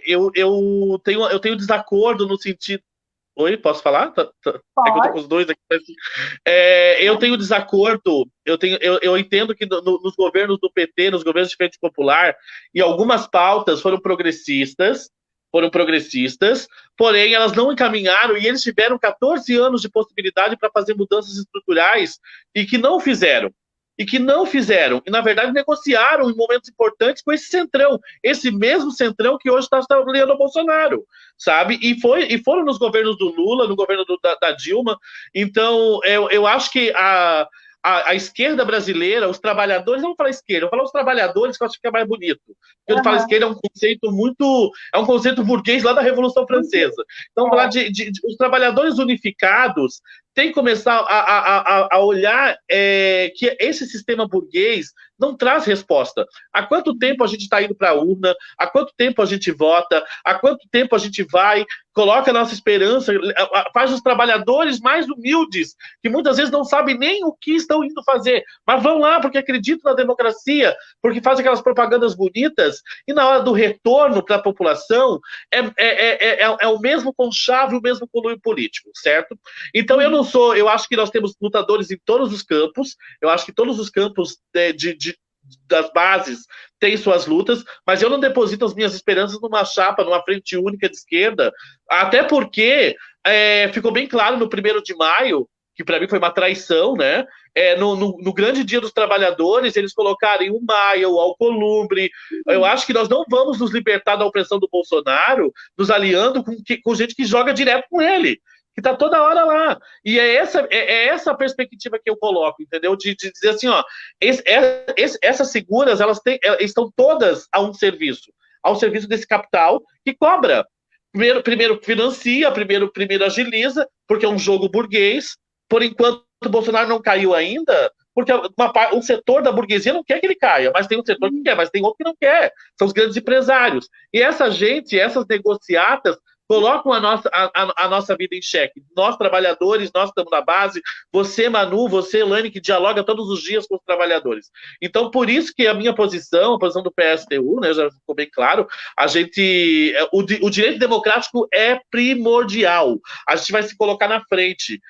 Eu tenho desacordo no sentido. Oi, posso falar? É que eu tô com Pode. os dois aqui. Eu tenho desacordo, eu entendo que nos governos do PT, nos governos de Frente Popular, e algumas pautas foram progressistas, porém elas não encaminharam e eles tiveram 14 anos de possibilidade para fazer mudanças estruturais e que não fizeram. E, na verdade, negociaram em momentos importantes com esse centrão, esse mesmo centrão que hoje está aliando ao Bolsonaro, sabe? E foram nos governos do Lula, no governo da Dilma. Então, eu acho que a esquerda brasileira, os trabalhadores, não vou falar esquerda, eu vou falar os trabalhadores, que eu acho que é mais bonito. Quando eu falo esquerda, é um conceito burguês lá da Revolução Francesa. Então, falar de os trabalhadores unificados tem que começar a olhar que esse sistema burguês não traz resposta. Há quanto tempo a gente está indo para a urna? Há quanto tempo a gente vota? Há quanto tempo a gente vai, coloca a nossa esperança, faz os trabalhadores mais humildes, que muitas vezes não sabem nem o que estão indo fazer, mas vão lá porque acreditam na democracia, porque fazem aquelas propagandas bonitas, e na hora do retorno para a população, é o mesmo conchave, o mesmo conluio político, certo? Então eu acho que nós temos lutadores em todos os campos, eu acho que todos os campos das bases têm suas lutas, mas eu não deposito as minhas esperanças numa chapa, numa frente única de esquerda, até porque ficou bem claro no 1º de maio, que para mim foi uma traição, né? No grande dia dos trabalhadores, eles colocarem o Maia, o Alcolumbre. Eu acho que nós não vamos nos libertar da opressão do Bolsonaro nos aliando com gente que joga direto com ele, que está toda hora lá. E essa a perspectiva que eu coloco, entendeu? De dizer assim, ó, essas seguras, elas estão todas ao serviço desse capital que cobra. Primeiro financia, primeiro agiliza, porque é um jogo burguês. Por enquanto, o Bolsonaro não caiu ainda, porque um setor da burguesia não quer que ele caia, mas tem um setor que quer, mas tem outro que não quer. São os grandes empresários. E essa gente, essas negociatas, colocam a nossa vida em xeque. Nós, trabalhadores, nós estamos na base, você, Manu, você, Elaine, que dialoga todos os dias com os trabalhadores. Então, por isso que a minha posição, a posição do PSTU, né, já ficou bem claro, o direito democrático é primordial. A gente vai se colocar na frente,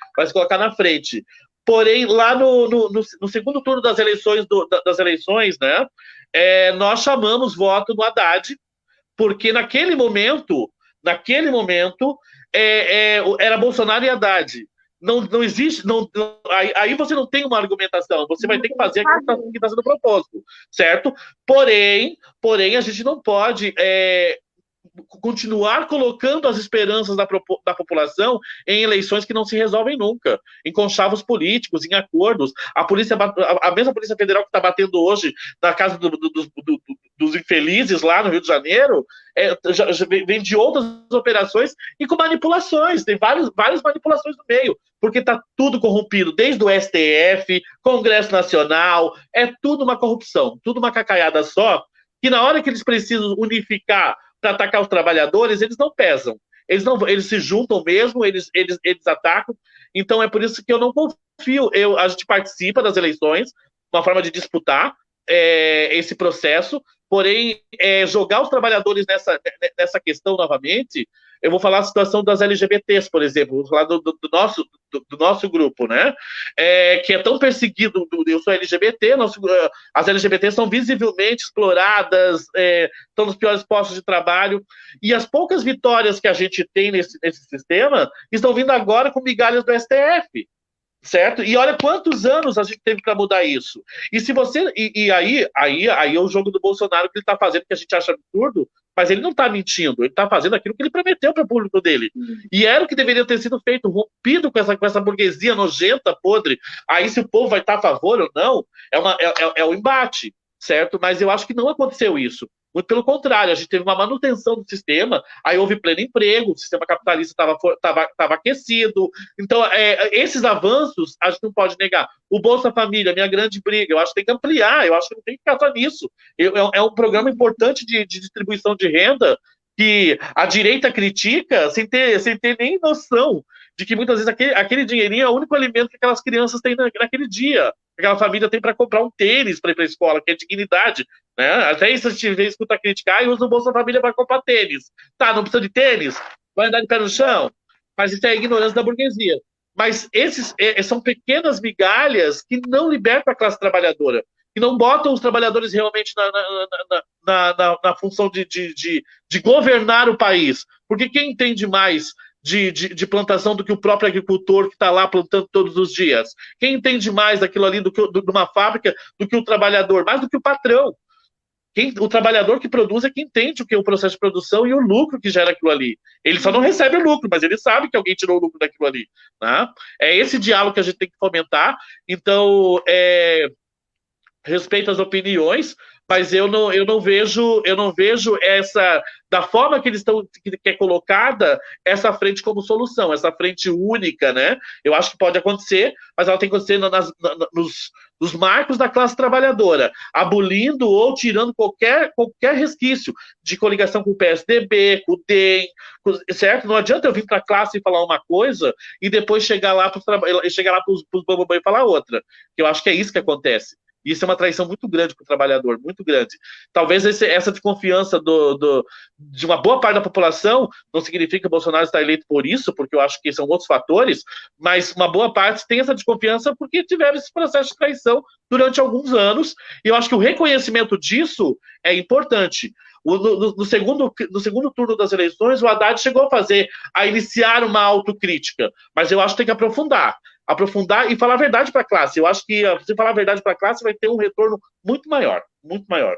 Porém, lá no segundo turno das eleições, né, nós chamamos voto no Haddad, porque naquele momento, era Bolsonaro e Haddad. Não existe. Aí você não tem uma argumentação, você vai ter que fazer aquilo que está sendo proposto, certo? Porém, a gente não pode continuar colocando as esperanças da população em eleições que não se resolvem nunca, em conchavos políticos, em acordos. A mesma Polícia Federal que está batendo hoje na casa dos infelizes lá no Rio de Janeiro, já vem de outras operações e com manipulações, tem várias manipulações no meio, porque está tudo corrompido, desde o STF, Congresso Nacional, é tudo uma corrupção, tudo uma cacaiada só, que na hora que eles precisam unificar para atacar os trabalhadores, eles não pesam. Eles se juntam mesmo, eles atacam. Então é por isso que eu não confio. A gente participa das eleições, uma forma de disputar esse processo, porém, jogar os trabalhadores nessa questão novamente, eu vou falar a situação das LGBTs, por exemplo, vou falar do nosso grupo, né? Que é tão perseguido, eu sou LGBT, as LGBTs são visivelmente exploradas, estão nos piores postos de trabalho, e as poucas vitórias que a gente tem nesse sistema estão vindo agora com migalhas do STF. Certo? E olha quantos anos a gente teve para mudar isso. E se você. Aí é o jogo do Bolsonaro que ele está fazendo, que a gente acha absurdo, mas ele não está mentindo, ele está fazendo aquilo que ele prometeu para o público dele. E era o que deveria ter sido feito, rompido com essa burguesia nojenta, podre. Aí, se o povo vai estar a favor ou não, é um embate, certo? Mas eu acho que não aconteceu isso. Muito pelo contrário, a gente teve uma manutenção do sistema, aí houve pleno emprego, o sistema capitalista estava aquecido. Então, esses avanços a gente não pode negar. O Bolsa Família, minha grande briga, eu acho que tem que ampliar, eu acho que não tem que ficar só nisso. É um programa importante de distribuição de renda que a direita critica sem ter nem noção de que muitas vezes aquele dinheirinho é o único alimento que aquelas crianças têm naquele dia. Aquela família tem para comprar um tênis para ir para a escola, que é dignidade. Né? Até isso a gente escuta criticar e usa o Bolsa Família para comprar tênis. Tá, não precisa de tênis? Vai andar de pé no chão? Mas isso é a ignorância da burguesia. Mas esses são pequenas migalhas que não libertam a classe trabalhadora, que não botam os trabalhadores realmente na função de governar o país. Porque quem entende mais de plantação do que o próprio agricultor que está lá plantando todos os dias? Quem entende mais daquilo ali de uma fábrica do que o trabalhador? Mais do que o patrão. O trabalhador que produz é que entende o que é o processo de produção e o lucro que gera aquilo ali. Ele só não recebe o lucro, mas ele sabe que alguém tirou o lucro daquilo ali. Né? É esse diálogo que a gente tem que fomentar. Então, respeito às opiniões, mas eu não vejo essa, da forma que eles estão, que é colocada, essa frente como solução, essa frente única, né? Eu acho que pode acontecer, mas ela tem que acontecer nos marcos da classe trabalhadora, abolindo ou tirando qualquer resquício de coligação com o PSDB, com o DEM, certo? Não adianta eu vir para a classe e falar uma coisa e depois chegar lá para os bambambam e falar outra. Eu acho que é isso que acontece. Isso é uma traição muito grande para o trabalhador, muito grande. Talvez essa desconfiança de uma boa parte da população, não significa que o Bolsonaro está eleito por isso, porque eu acho que são outros fatores, mas uma boa parte tem essa desconfiança porque tiveram esse processo de traição durante alguns anos, e eu acho que o reconhecimento disso é importante. No segundo turno das eleições, o Haddad chegou a iniciar uma autocrítica, mas eu acho que tem que aprofundar e falar a verdade para a classe. Eu acho que se falar a verdade para a classe vai ter um retorno muito maior, muito maior.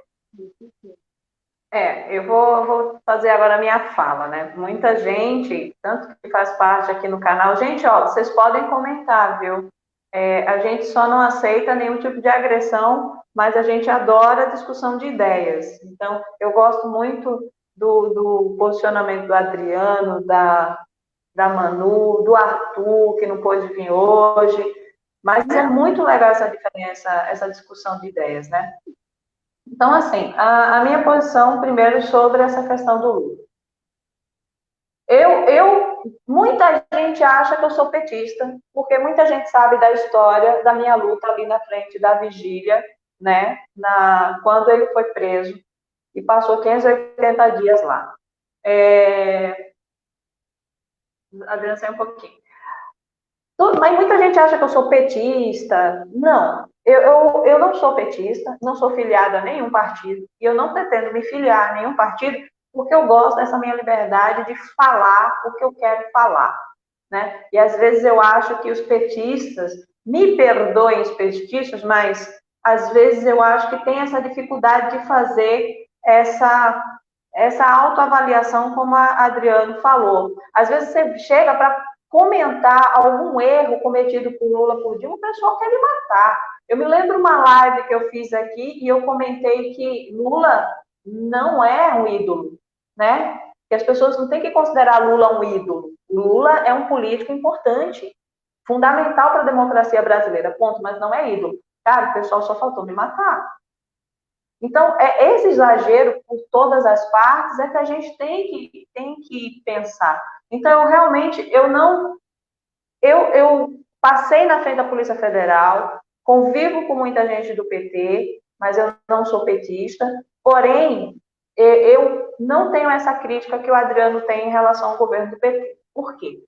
Eu vou fazer agora a minha fala, né? Muita gente, tanto que faz parte aqui no canal, gente, ó, vocês podem comentar, viu? A gente só não aceita nenhum tipo de agressão, mas a gente adora a discussão de ideias. Então, eu gosto muito do posicionamento do Adriano, da Manu, do Arthur, que não pôde vir hoje, mas é muito legal essa diferença, essa discussão de ideias, né? Então, assim, a minha posição, primeiro, sobre essa questão do Lula. Muita gente acha que eu sou petista, porque muita gente sabe da história da minha luta ali na frente da vigília, né? Quando ele foi preso e passou 580 dias lá. Adriana, sai um pouquinho. Mas muita gente acha que eu sou petista. Não, eu não sou petista, não sou filiada a nenhum partido, e eu não pretendo me filiar a nenhum partido, porque eu gosto dessa minha liberdade de falar o que eu quero falar, né? E às vezes eu acho que os petistas, me perdoem os petistas, mas às vezes eu acho que tem essa dificuldade de fazer essa autoavaliação, como a Adriano falou. Às vezes você chega para comentar algum erro cometido por Lula, por Dilma, o pessoal quer me matar. Eu me lembro uma live que eu fiz aqui e eu comentei que Lula não é um ídolo, né? Que as pessoas não têm que considerar Lula um ídolo. Lula é um político importante, fundamental para a democracia brasileira, ponto, mas não é ídolo. Cara, o pessoal só faltou me matar. Então, esse exagero por todas as partes é que a gente tem que pensar. Então, eu passei na frente da Polícia Federal, convivo com muita gente do PT, mas eu não sou petista, porém, eu não tenho essa crítica que o Adriano tem em relação ao governo do PT. Por quê?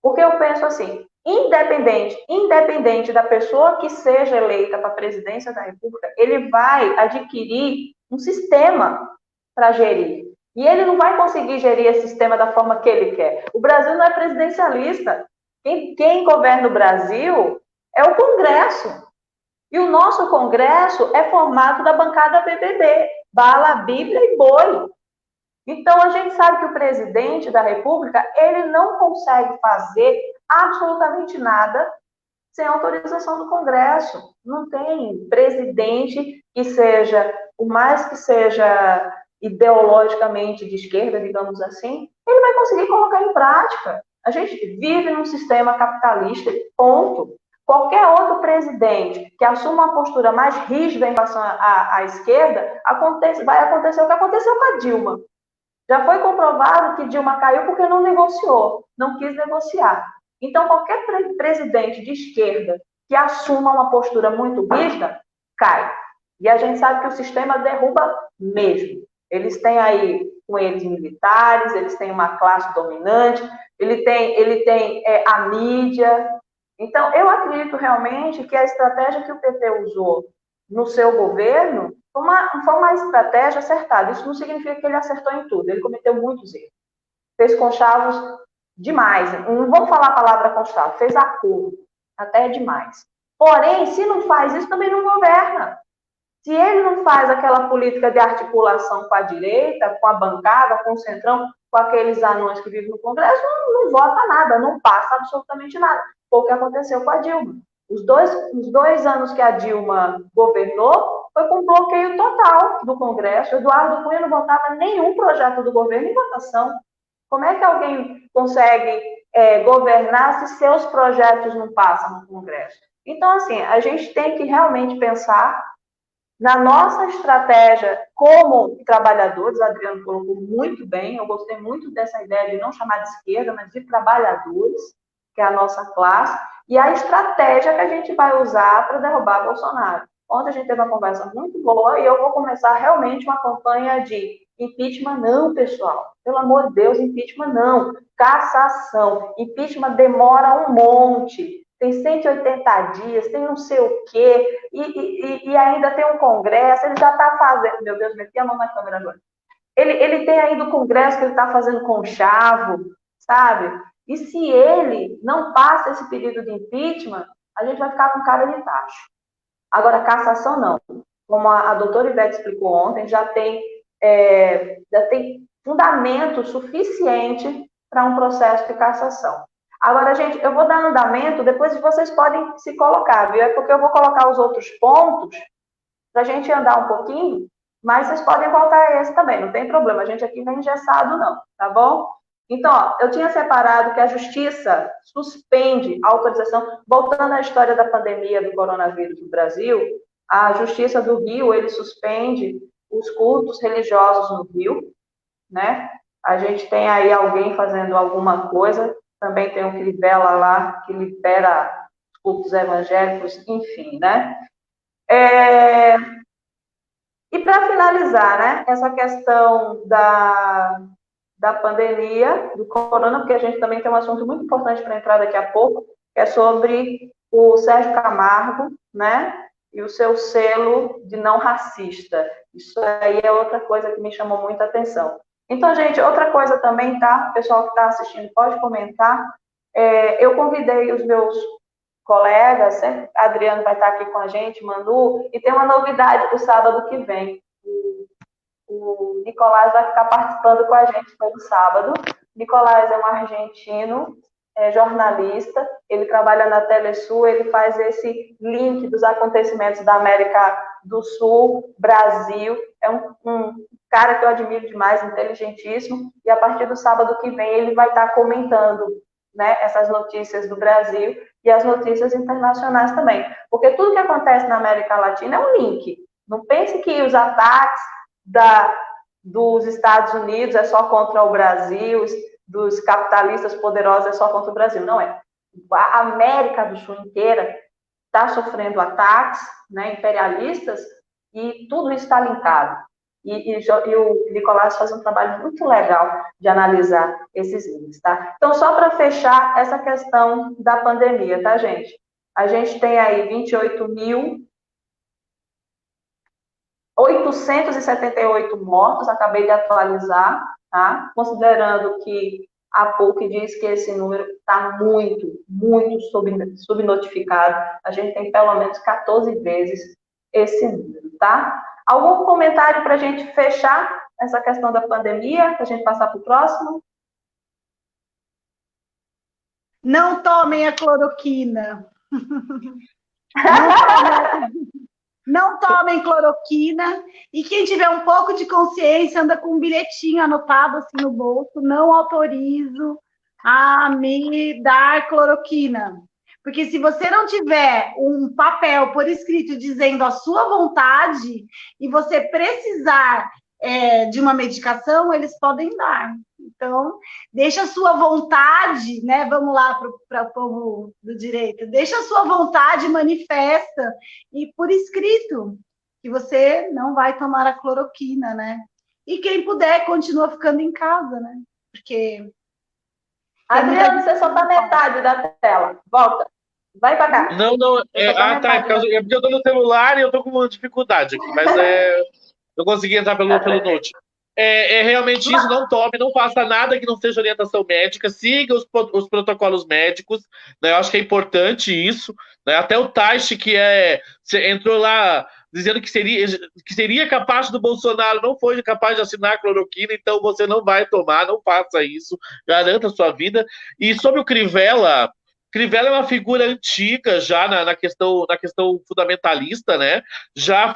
Porque eu penso assim, independente da pessoa que seja eleita para a presidência da República, ele vai adquirir um sistema para gerir. E ele não vai conseguir gerir esse sistema da forma que ele quer. O Brasil não é presidencialista. Quem governa o Brasil é o Congresso. E o nosso Congresso é formado da bancada BBB, bala, Bíblia e boi. Então, a gente sabe que o presidente da República, ele não consegue fazer absolutamente nada sem autorização do Congresso. Não tem presidente que seja, por mais que seja ideologicamente de esquerda, digamos assim, ele vai conseguir colocar em prática. A gente vive num sistema capitalista, ponto. Qualquer outro presidente que assuma uma postura mais rígida em relação à esquerda, vai acontecer o que aconteceu com a Dilma. Já foi comprovado que Dilma caiu porque não negociou, não quis negociar. Então, qualquer presidente de esquerda que assuma uma postura muito rígida, cai. E a gente sabe que o sistema derruba mesmo. Eles têm aí com eles militares, eles têm uma classe dominante, ele tem a mídia. Então, eu acredito realmente que a estratégia que o PT usou no seu governo foi uma estratégia acertada. Isso não significa que ele acertou em tudo, ele cometeu muitos erros. Fez conchavos demais. Não vamos falar a palavra conchavo, fez acordo, até demais. Porém, se não faz isso, também não governa. Se ele não faz aquela política de articulação com a direita, com a bancada, com o centrão, com aqueles anões que vivem no Congresso, não vota nada, não passa absolutamente nada. Foi o que aconteceu com a Dilma. Os dois anos que a Dilma governou foi com bloqueio total do Congresso. Eduardo Cunha não botava nenhum projeto do governo em votação. Como é que alguém consegue governar se seus projetos não passam no Congresso? Então, assim, a gente tem que realmente pensar na nossa estratégia como trabalhadores. O Adriano colocou muito bem, eu gostei muito dessa ideia de não chamar de esquerda, mas de trabalhadores, que é a nossa classe, e a estratégia que a gente vai usar para derrubar Bolsonaro. Ontem a gente teve uma conversa muito boa e eu vou começar realmente uma campanha de impeachment não, pessoal. Pelo amor de Deus, impeachment não. Cassação. Impeachment demora um monte. Tem 180 dias, tem não sei o quê, e ainda tem um congresso, ele já está fazendo... Meu Deus, meti a mão na câmera agora. Ele tem ainda o congresso que ele está fazendo conchavo, sabe? E se ele não passa esse pedido de impeachment, a gente vai ficar com cara de tacho. Agora, cassação não. Como a doutora Ivete explicou ontem, já tem fundamento suficiente para um processo de cassação. Agora, gente, eu vou dar andamento, depois vocês podem se colocar, viu? É porque eu vou colocar os outros pontos para a gente andar um pouquinho, mas vocês podem voltar a esse também, não tem problema, a gente aqui não é engessado não, tá bom? Então, ó, eu tinha separado que a Justiça suspende a autorização, voltando à história da pandemia do coronavírus no Brasil, a Justiça do Rio, ele suspende os cultos religiosos no Rio, né? A gente tem aí alguém fazendo alguma coisa, também tem o Crivella lá, que libera os cultos evangélicos, enfim, né? E para finalizar, né, essa questão da pandemia, do corona, porque a gente também tem um assunto muito importante para entrar daqui a pouco, que é sobre o Sérgio Camargo, né, e o seu selo de não racista. Isso aí é outra coisa que me chamou muita atenção. Então, gente, outra coisa também, tá? O pessoal que está assistindo pode comentar. Eu convidei os meus colegas, sempre a Adriana vai estar aqui com a gente, Manu, e tem uma novidade para o sábado que vem. O Nicolás vai ficar participando com a gente todo sábado. Nicolás é um argentino, jornalista, ele trabalha na Telesul, ele faz esse link dos acontecimentos da América do Sul, Brasil, é um cara que eu admiro demais, inteligentíssimo, e a partir do sábado que vem ele vai estar comentando, né, essas notícias do Brasil e as notícias internacionais também, porque tudo que acontece na América Latina é um link. Não pense que os ataques dos Estados Unidos é só contra o Brasil, dos capitalistas poderosos é só contra o Brasil. Não é. A América do Sul inteira está sofrendo ataques, né, imperialistas, e tudo isso está linkado. E o Nicolás faz um trabalho muito legal de analisar esses links, tá? Então, só para fechar essa questão da pandemia, tá, gente? A gente tem aí 28.878 mortos, acabei de atualizar, tá? Considerando que a PUC diz que esse número está muito, muito subnotificado. A gente tem pelo menos 14 vezes esse número, tá? Algum comentário para a gente fechar essa questão da pandemia, para a gente passar para o próximo? Não tomem a cloroquina. Não tomem cloroquina. E quem tiver um pouco de consciência, anda com um bilhetinho anotado assim no bolso, não autorizo a me dar cloroquina. Porque se você não tiver um papel por escrito dizendo a sua vontade e você precisar de uma medicação, eles podem dar. Então, deixa a sua vontade, né? Vamos lá para o povo do direito. Deixa a sua vontade manifesta e por escrito que você não vai tomar a cloroquina, né? E quem puder, continua ficando em casa, né? Porque... Adriano, você só tá metade da tela. Volta. Vai pra cá. Não, não. Tá. É porque eu tô no celular e eu tô com uma dificuldade aqui, mas eu consegui entrar pelo Note. É realmente isso, não tome, não faça nada que não seja orientação médica, siga os protocolos médicos, né? Eu acho que é importante isso, né? Até o Taishi, entrou lá dizendo que seria capaz do Bolsonaro, não foi capaz de assinar a cloroquina, então você não vai tomar, não faça isso, garanta a sua vida. E sobre o Crivella é uma figura antiga já na questão fundamentalista, né? Já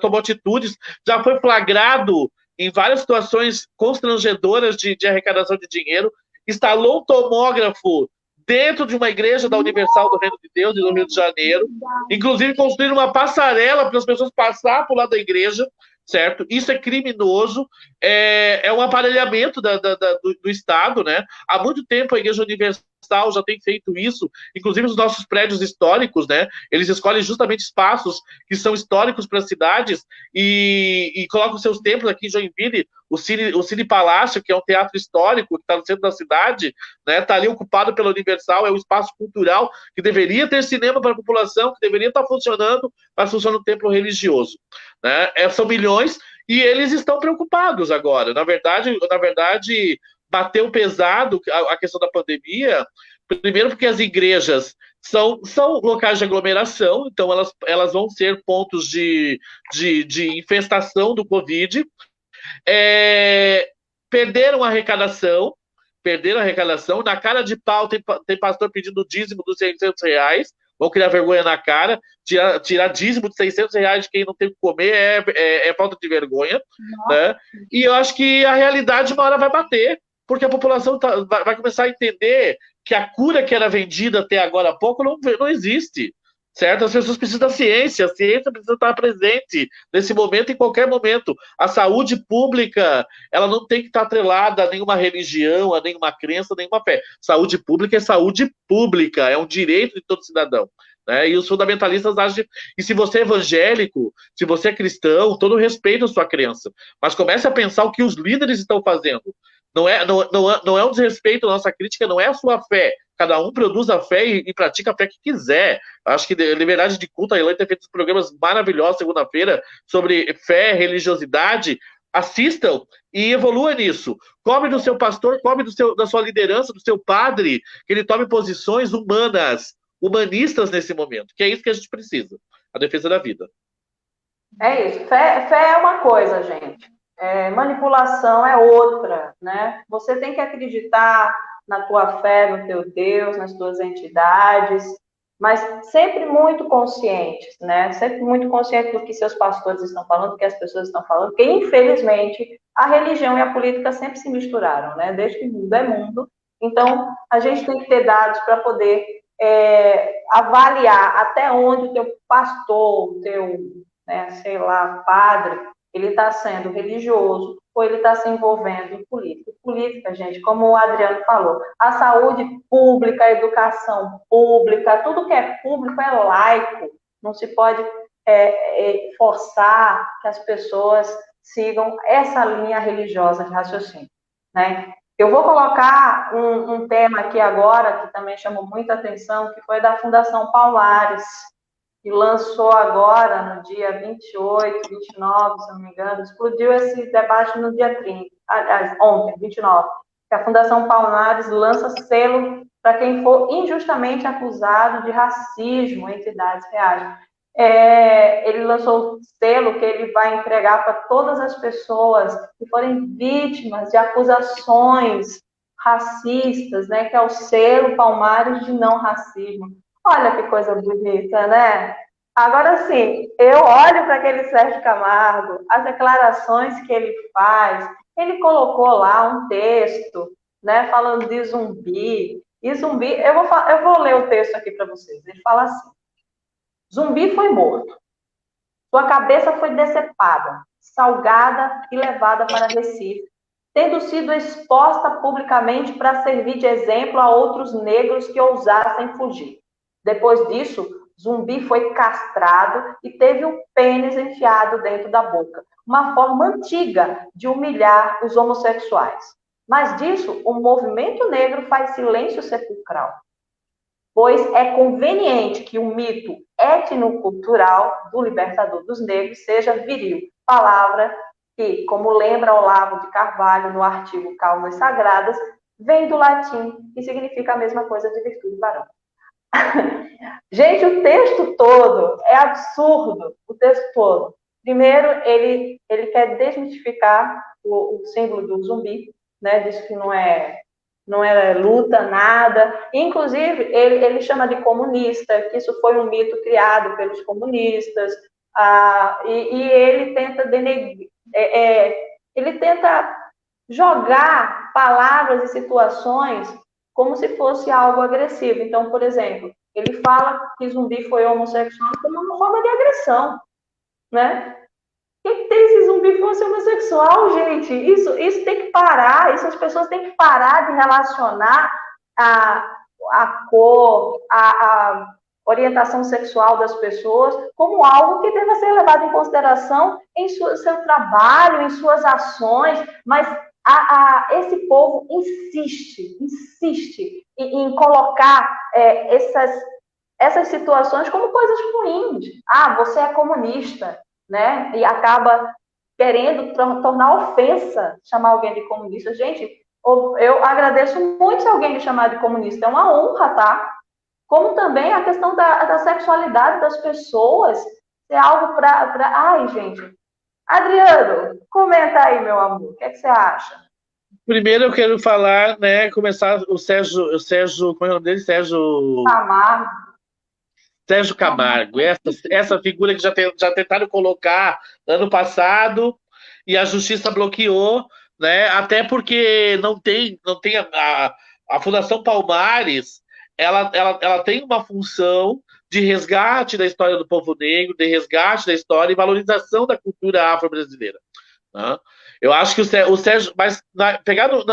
tomou atitudes, já foi flagrado em várias situações constrangedoras de arrecadação de dinheiro, instalou um tomógrafo dentro de uma igreja da Universal do Reino de Deus, no Rio de Janeiro, inclusive construindo uma passarela para as pessoas passar por lá da igreja, certo? Isso é criminoso, é um aparelhamento do Estado, né? Há muito tempo a Igreja Universal já tem feito isso, inclusive os nossos prédios históricos, né? Eles escolhem justamente espaços que são históricos para as cidades e colocam seus templos aqui em Joinville, o Cine Palácio, que é um teatro histórico que está no centro da cidade, né? Está ali ocupado pela Universal, é um espaço cultural que deveria ter cinema para a população, que deveria estar funcionando, mas funciona um templo religioso, né? São milhões e eles estão preocupados agora. Na verdade, bateu pesado a questão da pandemia, primeiro porque as igrejas são locais de aglomeração, então elas vão ser pontos de infestação do Covid. Perderam a arrecadação, na cara de pau tem pastor pedindo dízimo dos R$600, vão criar vergonha na cara, tirar dízimo de R$600 de quem não tem o que comer é falta de vergonha, né? E eu acho que a realidade uma hora vai bater, porque a população vai começar a entender que a cura que era vendida até agora há pouco não existe, certo? As pessoas precisam da ciência, a ciência precisa estar presente nesse momento, em qualquer momento. A saúde pública, ela não tem que estar atrelada a nenhuma religião, a nenhuma crença, a nenhuma fé. Saúde pública é saúde pública, é um direito de todo cidadão. Né? E os fundamentalistas agem. E se você é evangélico, se você é cristão, todo respeito à sua crença. Mas comece a pensar o que os líderes estão fazendo. Não é um desrespeito, a nossa crítica não é a sua fé. Cada um produz a fé e pratica a fé que quiser. Acho que Liberdade de Culto, a Elaine tem feito programas maravilhosos segunda-feira sobre fé, religiosidade. Assistam e evolua nisso. Cobre do seu pastor, cobre da sua liderança, do seu padre, que ele tome posições humanistas nesse momento, que é isso que a gente precisa, a defesa da vida. É isso. Fé é uma coisa, gente. Manipulação é outra, né? Você tem que acreditar na tua fé, no teu Deus, nas tuas entidades, mas sempre muito conscientes, né? Sempre muito consciente do que seus pastores estão falando, do que as pessoas estão falando, porque infelizmente a religião e a política sempre se misturaram, né? Desde que mundo é mundo. Então, a gente tem que ter dados para poder avaliar até onde o teu pastor, o teu, né, sei lá, padre, ele está sendo religioso ou ele está se envolvendo em política. Política, gente, como o Adriano falou, a saúde pública, a educação pública, tudo que é público é laico. Não se pode forçar que as pessoas sigam essa linha religiosa de raciocínio, né? Eu vou colocar um tema aqui agora, que também chamou muita atenção, que foi da Fundação Palmares, que lançou agora, no dia 28, 29, se não me engano, explodiu esse debate no dia 30, aliás, ontem, 29, que a Fundação Palmares lança selo para quem for injustamente acusado de racismo em entidades reais. Ele lançou um selo que ele vai entregar para todas as pessoas que forem vítimas de acusações racistas, né, que é o selo Palmares de não racismo. Olha que coisa bonita, né? Agora sim, eu olho para aquele Sérgio Camargo, as declarações que ele faz, ele colocou lá um texto, né, falando de zumbi, e zumbi, eu vou ler o texto aqui para vocês, ele fala assim: zumbi foi morto, sua cabeça foi decepada, salgada e levada para Recife, tendo sido exposta publicamente para servir de exemplo a outros negros que ousassem fugir. Depois disso, Zumbi foi castrado e teve o pênis enfiado dentro da boca. Uma forma antiga de humilhar os homossexuais. Mas disso, o movimento negro faz silêncio sepulcral, pois é conveniente que o mito etnocultural do libertador dos negros seja viril. Palavra que, como lembra Olavo de Carvalho no artigo Causas Sagradas, vem do latim e significa a mesma coisa de virtude varão. Gente, o texto todo é absurdo, o texto todo. Primeiro, ele quer desmistificar o símbolo do zumbi, né? Diz que não é luta, nada. Inclusive, ele chama de comunista, que isso foi um mito criado pelos comunistas, e ele tenta ele tenta jogar palavras e situações como se fosse algo agressivo. Então, por exemplo, ele fala que zumbi foi homossexual como uma forma de agressão, né? O que tem se zumbi fosse homossexual, gente? Isso tem que parar, isso as pessoas têm que parar de relacionar a cor, a orientação sexual das pessoas como algo que deva ser levado em consideração em seu trabalho, em suas ações, mas esse povo insiste em colocar essas situações como coisas ruins. Você é comunista, né? E acaba querendo tornar ofensa chamar alguém de comunista. Gente, eu agradeço muito se alguém me chamar de comunista, é uma honra, tá? Como também a questão da sexualidade das pessoas ser algo para... Ai, gente. Adriano, comenta aí, meu amor. O que você acha? Primeiro eu quero falar, né, começar o Sérgio, como é o nome dele? Sérgio Camargo, essa figura que já tentaram colocar ano passado e a justiça bloqueou, né? Até porque não tem a Fundação Palmares, ela tem uma função de resgate da história do povo negro, de resgate da história e valorização da cultura afro-brasileira. Né? Eu acho que o Sérgio, mas pegado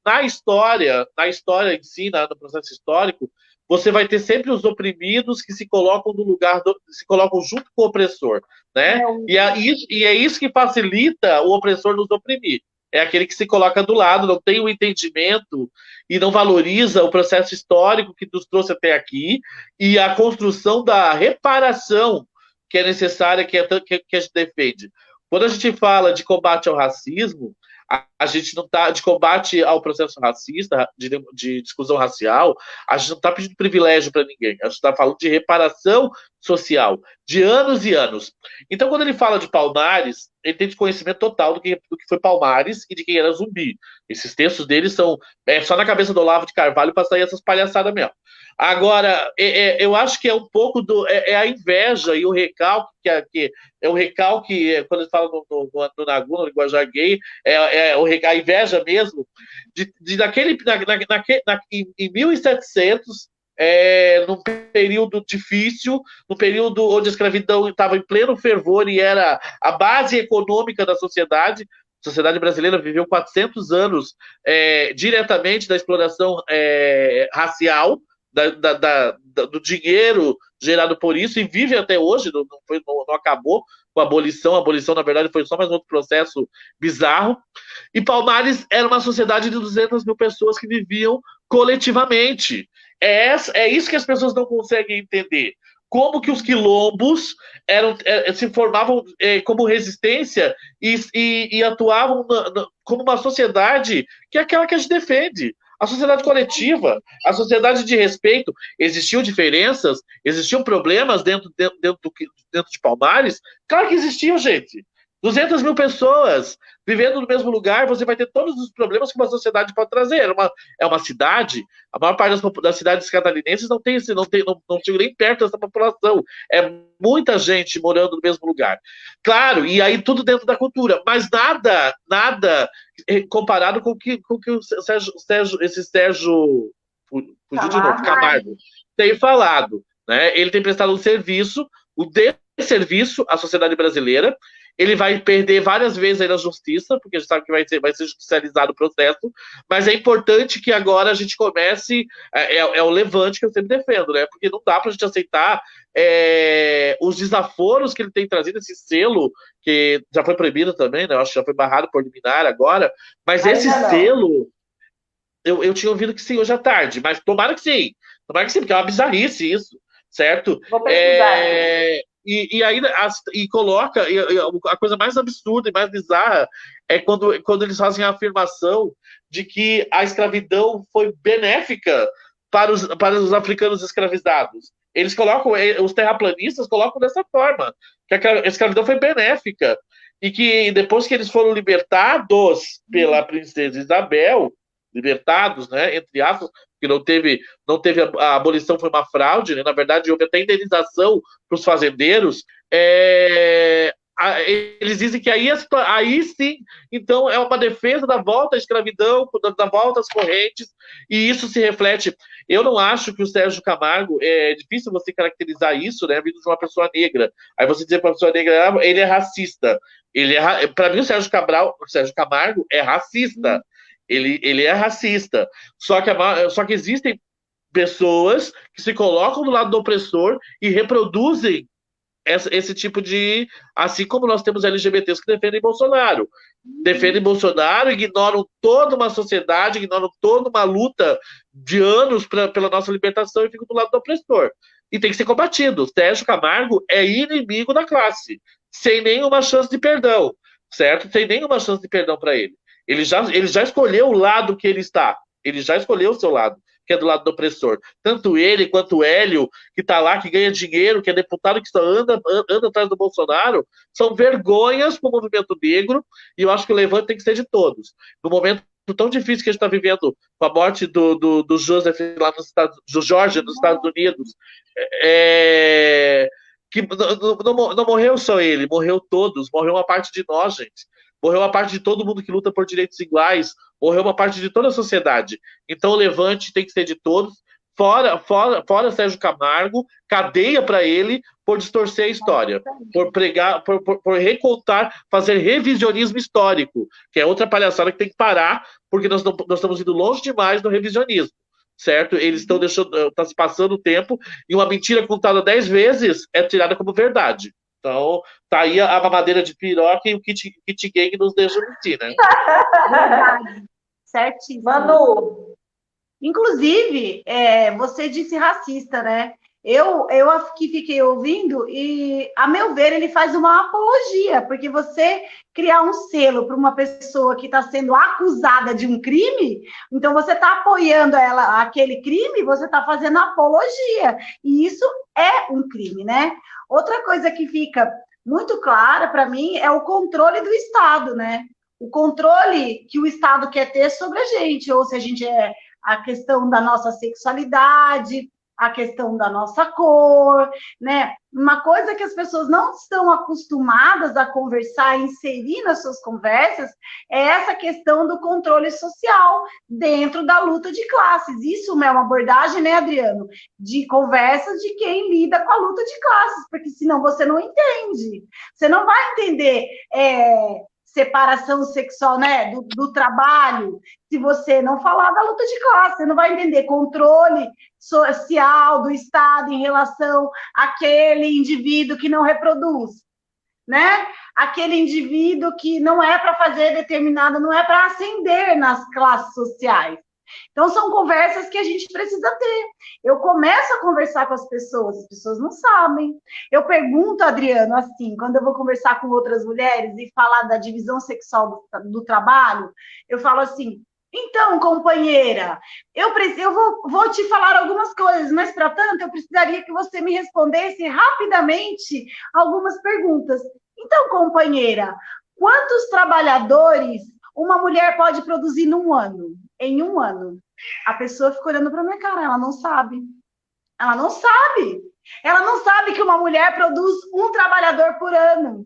na história em si, no processo histórico, você vai ter sempre os oprimidos que se colocam no lugar, se colocam junto com o opressor, né? E é isso que facilita o opressor nos oprimir. É aquele que se coloca do lado, não tem o entendimento e não valoriza o processo histórico que nos trouxe até aqui e a construção da reparação que é necessária, que a gente defende. Quando a gente fala de combate ao racismo, a gente não está de combate ao processo racista, de discussão racial, a gente não está pedindo privilégio para ninguém, a gente está falando de reparação social, de anos e anos. Então, quando ele fala de Palmares, ele tem desconhecimento total do que foi Palmares e de quem era Zumbi. Esses textos dele são só na cabeça do Olavo de Carvalho para sair essas palhaçadas mesmo. Agora, eu acho que é um pouco a inveja e o recalque, que é o recalque, quando eles falam no Nagu, no linguajar gay, a inveja mesmo, em 1700, num período difícil, num período onde a escravidão estava em pleno fervor e era a base econômica da sociedade. A sociedade brasileira viveu 400 anos diretamente da exploração racial, do dinheiro gerado por isso, e vive até hoje, não acabou com a abolição. A abolição, na verdade, foi só mais outro processo bizarro. E Palmares era uma sociedade de 200 mil pessoas que viviam coletivamente. É isso que as pessoas não conseguem entender. Como que os quilombos se formavam como resistência e atuavam como uma sociedade que é aquela que a gente defende. A sociedade coletiva, a sociedade de respeito. Existiam diferenças, existiam problemas dentro de Palmares? Claro que existiam, gente. 200 mil pessoas vivendo no mesmo lugar, você vai ter todos os problemas que uma sociedade pode trazer. É uma cidade, a maior parte das cidades catarinenses não chega nem perto dessa população. É muita gente morando no mesmo lugar. Claro, e aí tudo dentro da cultura, mas nada comparado com o que esse Sérgio fugiu de novo, Camargo, tem falado. Né? Ele tem prestado um serviço. um desserviço à sociedade brasileira. Ele vai perder várias vezes aí na justiça, porque a gente sabe que vai ser judicializado o processo, mas é importante que agora a gente comece, é o levante que eu sempre defendo, né? Porque não dá para a gente aceitar os desaforos que ele tem trazido, esse selo, que já foi proibido também, né? Eu acho que já foi barrado por liminar agora, mas Ainda esse não. selo, eu tinha ouvido que sim hoje à tarde, mas tomara que sim, porque é uma bizarrice isso, certo? Vou pesquisar aqui. E ainda coloca a coisa mais absurda e mais bizarra é quando eles fazem a afirmação de que a escravidão foi benéfica para os africanos escravizados. Eles colocam, os terraplanistas colocam dessa forma, que a escravidão foi benéfica e que depois que eles foram libertados pela princesa Isabel, libertados, né, entre aspas, que não teve a abolição, foi uma fraude, né? Na verdade houve até indenização para os fazendeiros. Eles dizem que aí sim, então é uma defesa da volta à escravidão, da volta às correntes, e isso se reflete. Eu não acho que o Sérgio Camargo, é difícil você caracterizar isso, né, vindo de uma pessoa negra. Aí você dizer para uma pessoa negra, ele é racista. Para mim, o Sérgio Camargo é racista. Ele é racista. Só que existem pessoas que se colocam do lado do opressor e reproduzem esse tipo de. Assim como nós temos LGBTs que defendem Bolsonaro. Defendem Bolsonaro, ignoram toda uma sociedade, ignoram toda uma luta de anos pela nossa libertação e ficam do lado do opressor. E tem que ser combatido. Sérgio Camargo é inimigo da classe, sem nenhuma chance de perdão, certo? Sem nenhuma chance de perdão para ele. Ele já escolheu o lado que ele está. Ele já escolheu o seu lado, que é do lado do opressor. Tanto ele quanto o Hélio, que está lá, que ganha dinheiro, que é deputado, que só anda atrás do Bolsonaro, são vergonhas para o movimento negro, e eu acho que o levante tem que ser de todos. No momento tão difícil que a gente está vivendo, com a morte do Joseph lá do George nos Estados Unidos, que não morreu só ele, morreu todos, morreu uma parte de nós, gente. Morreu uma parte de todo mundo que luta por direitos iguais, morreu uma parte de toda a sociedade. Então o levante tem que ser de todos, fora Sérgio Camargo, cadeia para ele por distorcer a história, por pregar, por recontar, fazer revisionismo histórico, que é outra palhaçada que tem que parar, porque nós estamos indo longe demais do revisionismo, certo? Eles estão está se passando o tempo, e uma mentira contada 10 vezes é tirada como verdade. Então, tá aí a mamadeira de piroca e o kit gang nos deixa mentir, né? Verdade. Certíssimo. Manu, Inclusive, você disse racista, né? Eu aqui fiquei ouvindo e, a meu ver, ele faz uma apologia, porque você criar um selo para uma pessoa que está sendo acusada de um crime, então você está apoiando ela, aquele crime, você está fazendo apologia, e isso é um crime, né? Outra coisa que fica muito clara para mim é o controle do Estado, né? O controle que o Estado quer ter sobre a gente, ou se a gente a questão da nossa sexualidade, a questão da nossa cor, né? Uma coisa que as pessoas não estão acostumadas a conversar, inserir nas suas conversas, é essa questão do controle social dentro da luta de classes. Isso é uma abordagem, né, Adriano, de conversas de quem lida com a luta de classes, porque senão você não entende. Você não vai entender separação sexual, né, do trabalho, se você não falar da luta de classe, você não vai entender controle social do Estado em relação àquele indivíduo que não reproduz, né? Aquele indivíduo que não é para fazer determinada, não é para ascender nas classes sociais. Então, são conversas que a gente precisa ter. Eu começo a conversar com as pessoas não sabem. Eu pergunto, Adriano, assim, quando eu vou conversar com outras mulheres e falar da divisão sexual do trabalho, eu falo assim, então, companheira, eu vou te falar algumas coisas, mas, para tanto, eu precisaria que você me respondesse rapidamente algumas perguntas. Então, companheira, quantos trabalhadores uma mulher pode produzir num ano? Em um ano. A pessoa fica olhando para minha cara, ela não sabe. Ela não sabe. Ela não sabe que uma mulher produz um trabalhador por ano.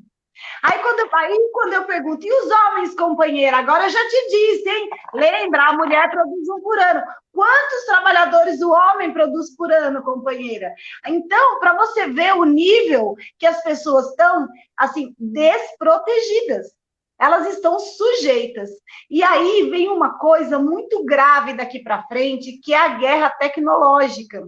Quando eu pergunto, e os homens, companheira? Agora eu já te disse, hein? Lembra, a mulher produz um por ano. Quantos trabalhadores o homem produz por ano, companheira? Então, para você ver o nível que as pessoas estão, assim, desprotegidas. Elas estão sujeitas. E aí vem uma coisa muito grave daqui para frente, que é a guerra tecnológica.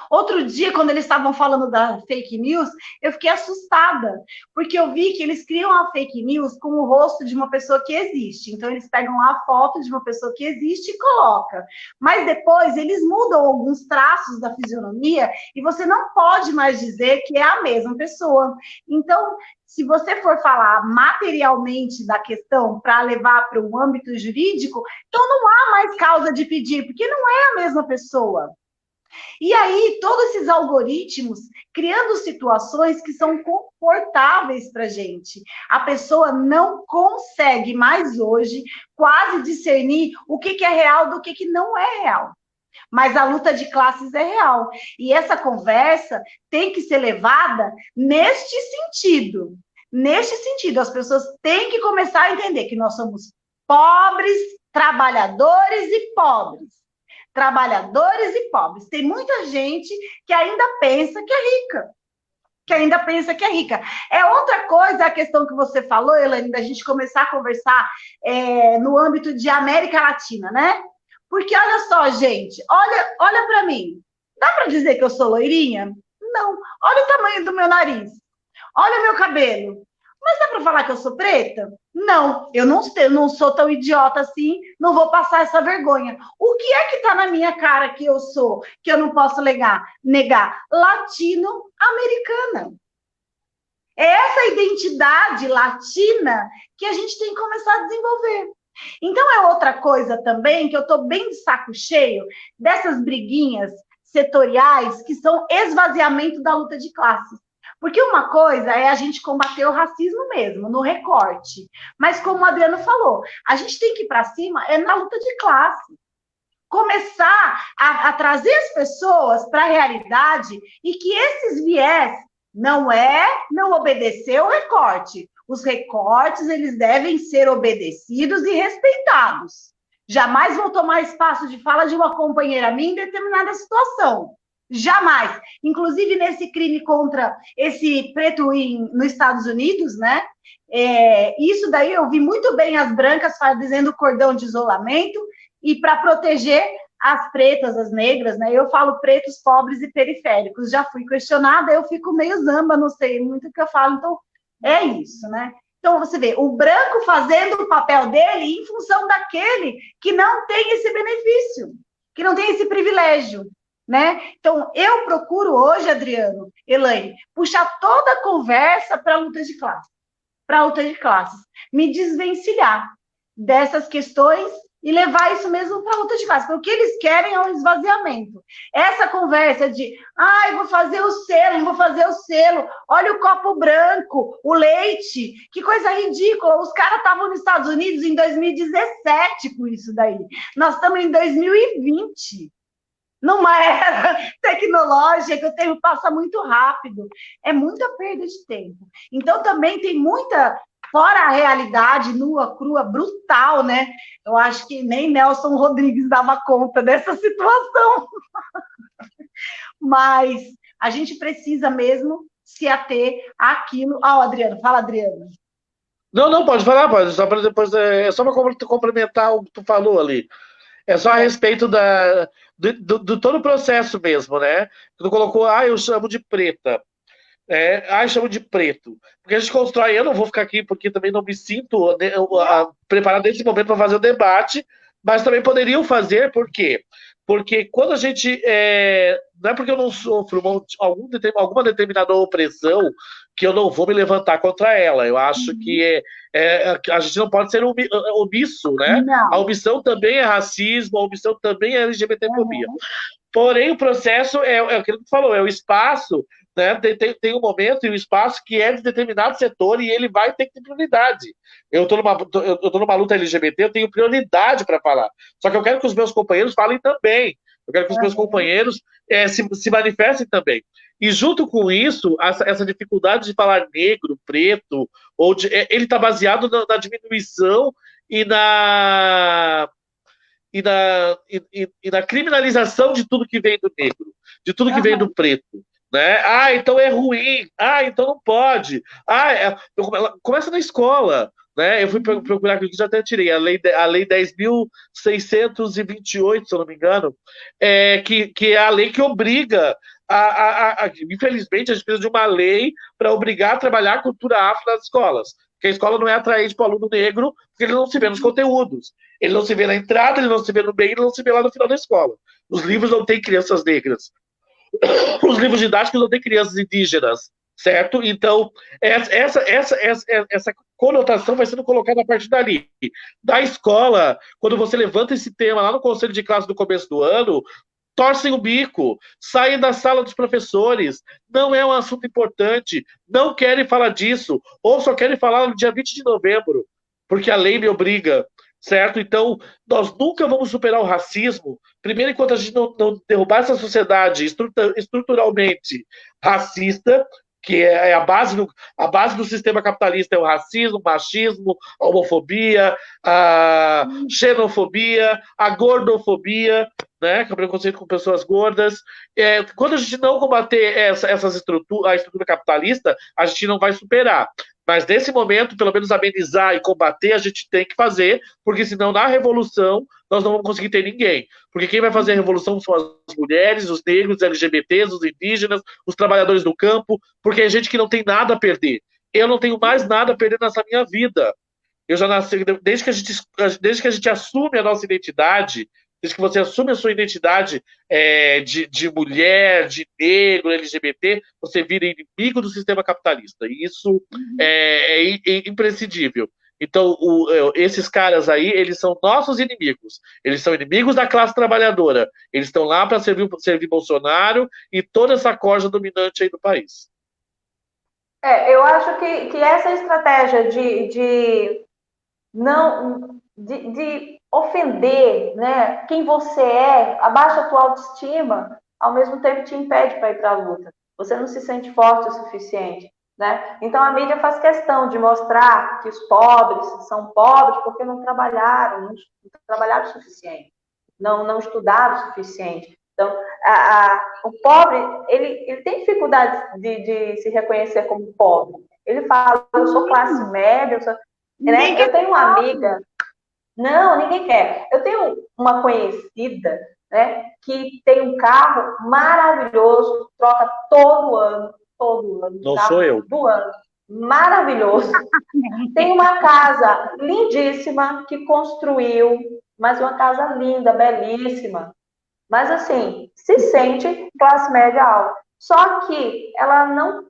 Outro dia, quando eles estavam falando da fake news, eu fiquei assustada, porque eu vi que eles criam a fake news com o rosto de uma pessoa que existe. Então, eles pegam lá a foto de uma pessoa que existe e colocam. Mas depois, eles mudam alguns traços da fisionomia e você não pode mais dizer que é a mesma pessoa. Então, se você for falar materialmente da questão para levar para o âmbito jurídico, então não há mais causa de pedir, porque não é a mesma pessoa. E aí, todos esses algoritmos criando situações que são confortáveis para a gente. A pessoa não consegue mais hoje quase discernir o que é real do que não é real. Mas a luta de classes é real. E essa conversa tem que ser levada neste sentido. Neste sentido, as pessoas têm que começar a entender que nós somos pobres, trabalhadores e pobres. Trabalhadores e pobres. Tem muita gente que ainda pensa que é rica. É outra coisa a questão que você falou, Elaine, da gente começar a conversar no âmbito de América Latina, né? Porque olha só, gente, olha para mim. Dá para dizer que eu sou loirinha? Não. Olha o tamanho do meu nariz. Olha o meu cabelo. Mas dá para falar que eu sou preta? Não, eu não sou tão idiota assim, não vou passar essa vergonha. O que é que está na minha cara que eu sou, que eu não posso negar? Latino-americana. É essa identidade latina que a gente tem que começar a desenvolver. Então, é outra coisa também, que eu estou bem de saco cheio dessas briguinhas setoriais que são esvaziamento da luta de classes. Porque uma coisa é a gente combater o racismo mesmo, no recorte. Mas como o Adriano falou, a gente tem que ir para cima na luta de classe. Começar a trazer as pessoas para a realidade e que esses viés não obedecer o recorte. Os recortes, eles devem ser obedecidos e respeitados. Jamais vou tomar espaço de fala de uma companheira minha em determinada situação. Jamais. Inclusive, nesse crime contra esse preto nos Estados Unidos, né? Isso daí eu vi muito bem as brancas dizendo cordão de isolamento e para proteger as pretas, as negras, né? Eu falo pretos, pobres e periféricos. Já fui questionada, eu fico meio zamba, não sei muito o que eu falo, então é isso, né? Então, você vê, o branco fazendo o papel dele em função daquele que não tem esse benefício, que não tem esse privilégio. Né? Então, eu procuro hoje, Adriano, Elaine, puxar toda a conversa para a luta de classes, me desvencilhar dessas questões e levar isso mesmo para a luta de classes, porque o que eles querem é um esvaziamento. Essa conversa de, vou fazer o selo, olha o copo branco, o leite, que coisa ridícula, os caras estavam nos Estados Unidos em 2017 com isso daí, nós estamos em 2020, numa era tecnológica que o tempo passa muito rápido. É muita perda de tempo. Então, também tem muita, fora a realidade nua, crua, brutal, né? Eu acho que nem Nelson Rodrigues dava conta dessa situação. Mas a gente precisa mesmo se ater àquilo. Adriano, fala, Adriano. Não, pode falar, pode. Só para depois, só para complementar o que tu falou ali. É só a respeito do todo o processo mesmo, né? Tu colocou, eu chamo de preta. Chamo de preto. Porque a gente constrói, eu não vou ficar aqui porque também não me sinto preparado nesse momento para fazer o debate, mas também poderiam fazer, por quê? Porque quando a gente. Não é porque eu não sofro alguma determinada opressão que eu não vou me levantar contra ela. Eu acho que a gente não pode ser omisso, né? Não. A omissão também é racismo, a omissão também é LGBTfobia. Porém, o processo é o que ele falou, é o espaço, né? Tem um momento e um espaço que é de determinado setor e ele vai ter que ter prioridade. Eu estou numa luta LGBT, eu tenho prioridade para falar. Só que eu quero que os meus companheiros falem também. Eu quero que os meus companheiros se manifestem também. E junto com isso, essa dificuldade de falar negro, preto, ele está baseado na diminuição e na criminalização de tudo que vem do negro, de tudo que vem do preto. Né? Ah, então é ruim. Ah, então não pode. Começa na escola. Né? Eu fui procurar aqui, já até tirei, a lei 10.628, se eu não me engano, que é a lei que obriga infelizmente, a gente precisa de uma lei para obrigar a trabalhar a cultura afro nas escolas. Porque a escola não é atraente para o aluno negro, porque ele não se vê nos conteúdos. Ele não se vê na entrada, ele não se vê no meio, ele não se vê lá no final da escola. Os livros não têm crianças negras. Os livros didáticos não têm crianças indígenas, certo? Então, essa conotação vai sendo colocada a partir dali. Da escola, quando você levanta esse tema lá no conselho de classe do começo do ano, torcem o bico, saem da sala dos professores, não é um assunto importante, não querem falar disso, ou só querem falar no dia 20 de novembro, porque a lei me obriga, certo? Então, nós nunca vamos superar o racismo, primeiro enquanto a gente não derrubar essa sociedade estruturalmente racista, que é a base do sistema capitalista, é o racismo, o machismo, a homofobia, a xenofobia, a gordofobia, né, que é o preconceito com pessoas gordas. Quando a gente não combater a estrutura capitalista, a gente não vai superar. Mas nesse momento, pelo menos amenizar e combater, a gente tem que fazer, porque senão na revolução nós não vamos conseguir ter ninguém. Porque quem vai fazer a revolução são as mulheres, os negros, os LGBTs, os indígenas, os trabalhadores do campo, porque é gente que não tem nada a perder. Eu não tenho mais nada a perder nessa minha vida. Eu já nasci, desde que a gente assume a nossa identidade, desde que você assume a sua identidade de mulher, de negro, LGBT, você vira inimigo do sistema capitalista. E isso é imprescindível. Então, esses caras aí, eles são nossos inimigos. Eles são inimigos da classe trabalhadora. Eles estão lá para servir Bolsonaro e toda essa corja dominante aí do país. Eu acho que essa estratégia de ofender, né, quem você é, abaixa a tua autoestima, ao mesmo tempo te impede para ir para a luta. Você não se sente forte o suficiente. Né? Então a mídia faz questão de mostrar que os pobres são pobres porque não trabalharam o suficiente, não estudaram o suficiente. Então o pobre ele tem dificuldade de se reconhecer como pobre. Ele fala, eu sou classe média, né? Eu tenho uma amiga, não, ninguém quer. Eu tenho uma conhecida, né, que tem um carro maravilhoso, troca todo ano. Não sou eu. Do ano. Maravilhoso. Tem uma casa lindíssima que construiu, mas uma casa linda, belíssima. Mas, assim, se sente classe média alta. Só que ela não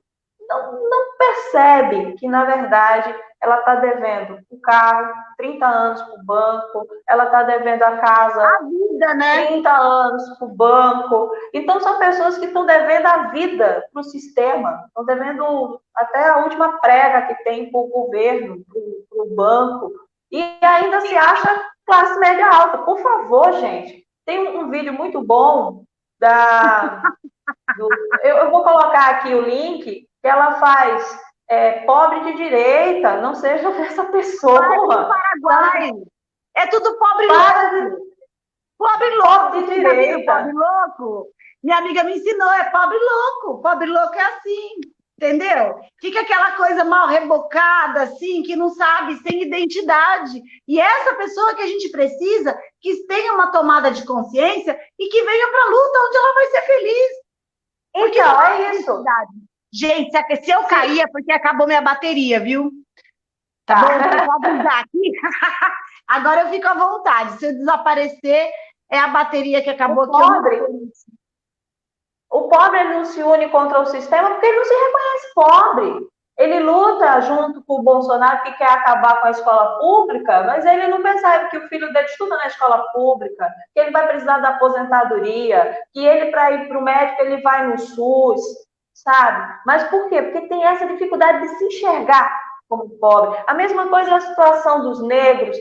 percebe que, na verdade, ela está devendo o carro, 30 anos para o banco, ela está devendo a casa, a vida, né? 30 anos para o banco. Então, são pessoas que estão devendo a vida para o sistema, estão devendo até a última prega que tem para o governo, para o banco, e ainda se acha classe média alta. Por favor, gente, tem um vídeo muito bom eu vou colocar aqui o link que ela faz pobre de direita, não seja essa pessoa. Do Paraguai. É tudo pobre louco. Pobre louco de direita. Pobre louco. Minha amiga me ensinou, é pobre louco. Pobre louco é assim, entendeu? Fica aquela coisa mal rebocada, assim, que não sabe, sem identidade. E essa pessoa que a gente precisa, que tenha uma tomada de consciência e que venha para a luta onde ela vai ser feliz. Então, é isso. Gente, se eu cair é porque acabou minha bateria, viu? Tá bom? Eu vou avisar aqui. Agora eu fico à vontade. Se eu desaparecer, é a bateria que acabou aqui. O pobre não se une contra o sistema porque ele não se reconhece pobre. Ele luta junto com o Bolsonaro que quer acabar com a escola pública, mas ele não percebe que o filho dele estuda na escola pública, que ele vai precisar da aposentadoria, que ele, para ir para o médico, ele vai no SUS, sabe? Mas por quê? Porque tem essa dificuldade de se enxergar. como pobre. A mesma coisa é a situação dos negros.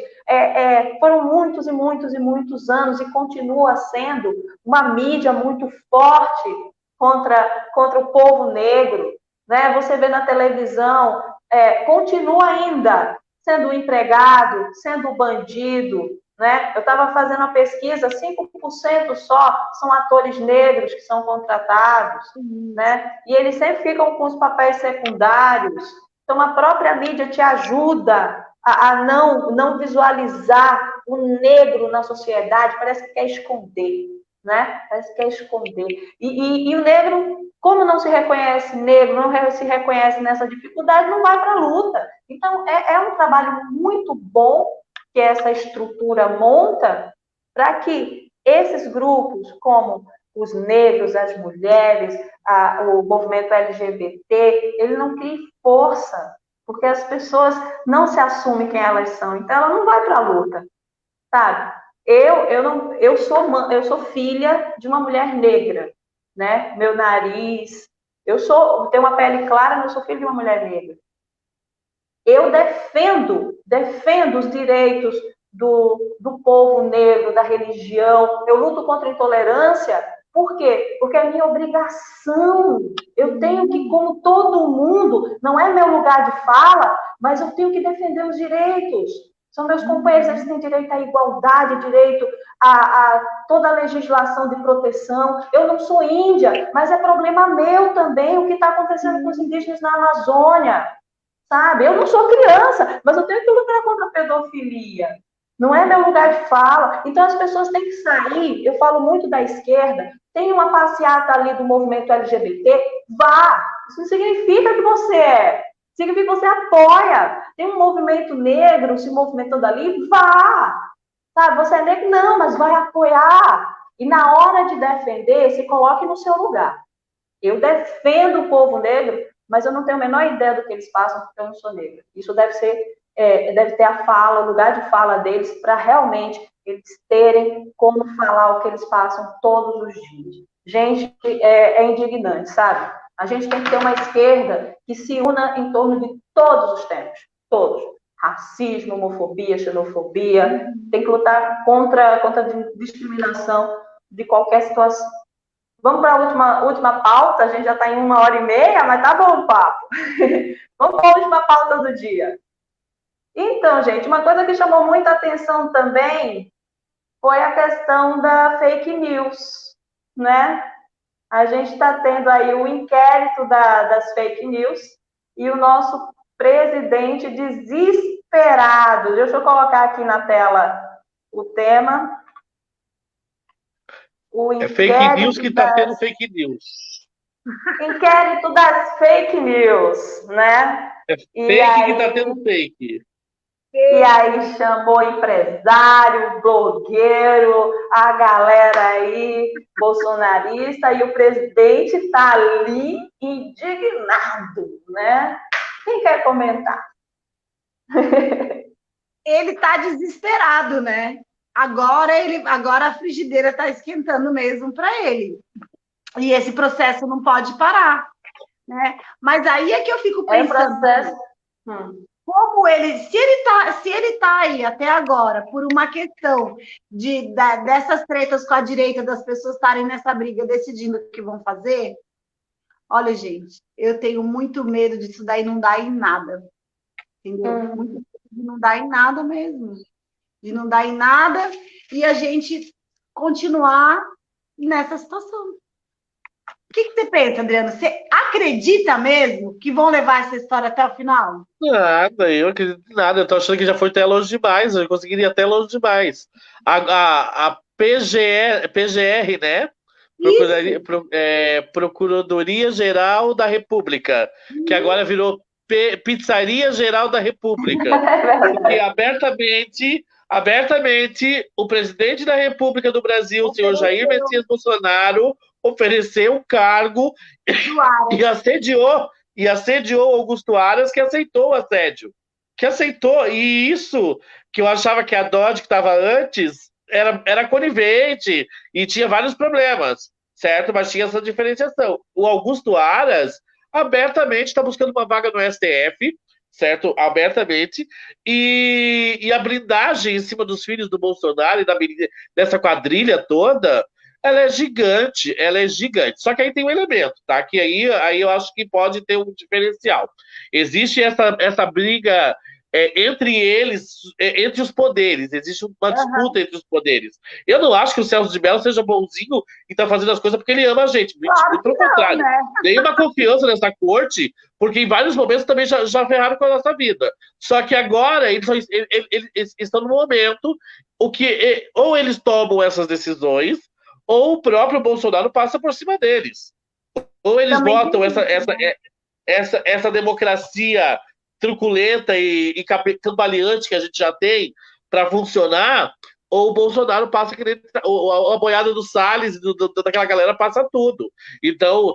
Foram muitos e muitos e muitos anos e continua sendo uma mídia muito forte contra o povo negro. Né? Você vê na televisão, continua ainda sendo empregado, sendo bandido. Né? Eu estava fazendo uma pesquisa, 5% só são atores negros que são contratados, né? E eles sempre ficam com os papéis secundários. Então, a própria mídia te ajuda a não visualizar o negro na sociedade, parece que quer esconder, né? Parece que quer esconder. E o negro, como não se reconhece negro, não se reconhece nessa dificuldade, não vai para a luta. Então, é um trabalho muito bom que essa estrutura monta para que esses grupos, como os negros, as mulheres, o movimento LGBT, ele não crie força, porque as pessoas não se assumem quem elas são, então ela não vai para a luta, sabe? Eu sou filha de uma mulher negra, né? Meu nariz, tenho uma pele clara, mas eu sou filha de uma mulher negra. Eu defendo os direitos do povo negro, da religião. Eu luto contra a intolerância. Por quê? Porque é minha obrigação. Eu tenho que, como todo mundo, não é meu lugar de fala, mas eu tenho que defender os direitos. São meus companheiros, eles têm direito à igualdade, direito a toda a legislação de proteção. Eu não sou índia, mas é problema meu também o que está acontecendo com os indígenas na Amazônia. Sabe? Eu não sou criança, mas eu tenho que lutar contra a pedofilia. Não é meu lugar de fala. Então as pessoas têm que sair. Eu falo muito da esquerda. Tem uma passeata ali do movimento LGBT, vá. Isso não significa que você significa que você apoia. Tem um movimento negro se movimentando ali, vá. Sabe? Você é negro? Não, mas vai apoiar. E na hora de defender, se coloque no seu lugar. Eu defendo o povo negro, mas eu não tenho a menor ideia do que eles passam, porque eu não sou negra. Isso deve ter a fala, o lugar de fala deles, para realmente eles terem como falar o que eles passam todos os dias. Gente, é indignante, sabe? A gente tem que ter uma esquerda que se una em torno de todos os temas, todos. Racismo, homofobia, xenofobia, tem que lutar contra a discriminação de qualquer situação. Vamos para a última pauta, a gente já está em 1h30, mas tá bom o papo. Vamos para a última pauta do dia. Então, gente, uma coisa que chamou muita atenção também foi a questão da fake news, né? A gente está tendo aí o inquérito das fake news e o nosso presidente desesperado. Deixa eu colocar aqui na tela o tema. É fake news que está tendo fake news. Inquérito das fake news, né? É fake que está tendo fake. E aí chamou empresário, blogueiro, a galera aí, bolsonarista, e o presidente está ali indignado, né? Quem quer comentar? Ele está desesperado, né? Agora a frigideira está esquentando mesmo para ele. E esse processo não pode parar, né? Mas aí é que eu fico pensando, como se ele tá aí até agora por uma questão dessas tretas com a direita, das pessoas estarem nessa briga decidindo o que vão fazer. Olha, gente, eu tenho muito medo disso daí não dar em nada, entendeu? Muito medo de não dar em nada mesmo. De não dar em nada e a gente continuar nessa situação. O que você pensa, Adriano? Você acredita mesmo que vão levar essa história até o final? Nada, eu acredito em nada. Eu tô achando que já foi até longe demais. Eu conseguiria até longe demais. A PGR, né? Procuradoria Geral da República, que agora virou Pizzaria Geral da República. Porque abertamente, o presidente da República do Brasil, o senhor Jair Messias Bolsonaro, ofereceu um cargo e assediou Augusto Aras, que aceitou o assédio. E isso, que eu achava que a Dodge, que estava antes, era conivente e tinha vários problemas, certo? Mas tinha essa diferenciação. O Augusto Aras abertamente está buscando uma vaga no STF, certo? Abertamente, e a blindagem em cima dos filhos do Bolsonaro e dessa quadrilha toda, ela é gigante, ela é gigante. Só que aí tem um elemento, tá? Que aí eu acho que pode ter um diferencial. Existe essa briga entre eles, entre os poderes, existe uma disputa entre os poderes. Eu não acho que o Celso de Mello seja bonzinho e está fazendo as coisas porque ele ama a gente, muito, Claro muito que pelo não, contrário. né? Nenhuma confiança nessa corte, porque em vários momentos também já ferraram com a nossa vida. Só que agora eles estão no momento ou eles tomam essas decisões, ou o próprio Bolsonaro passa por cima deles. Ou eles Também botam tem isso, né? essa democracia truculenta e cambaleante que a gente já tem para funcionar, ou o Bolsonaro passa ou a boiada do Salles, daquela galera passa tudo. Então,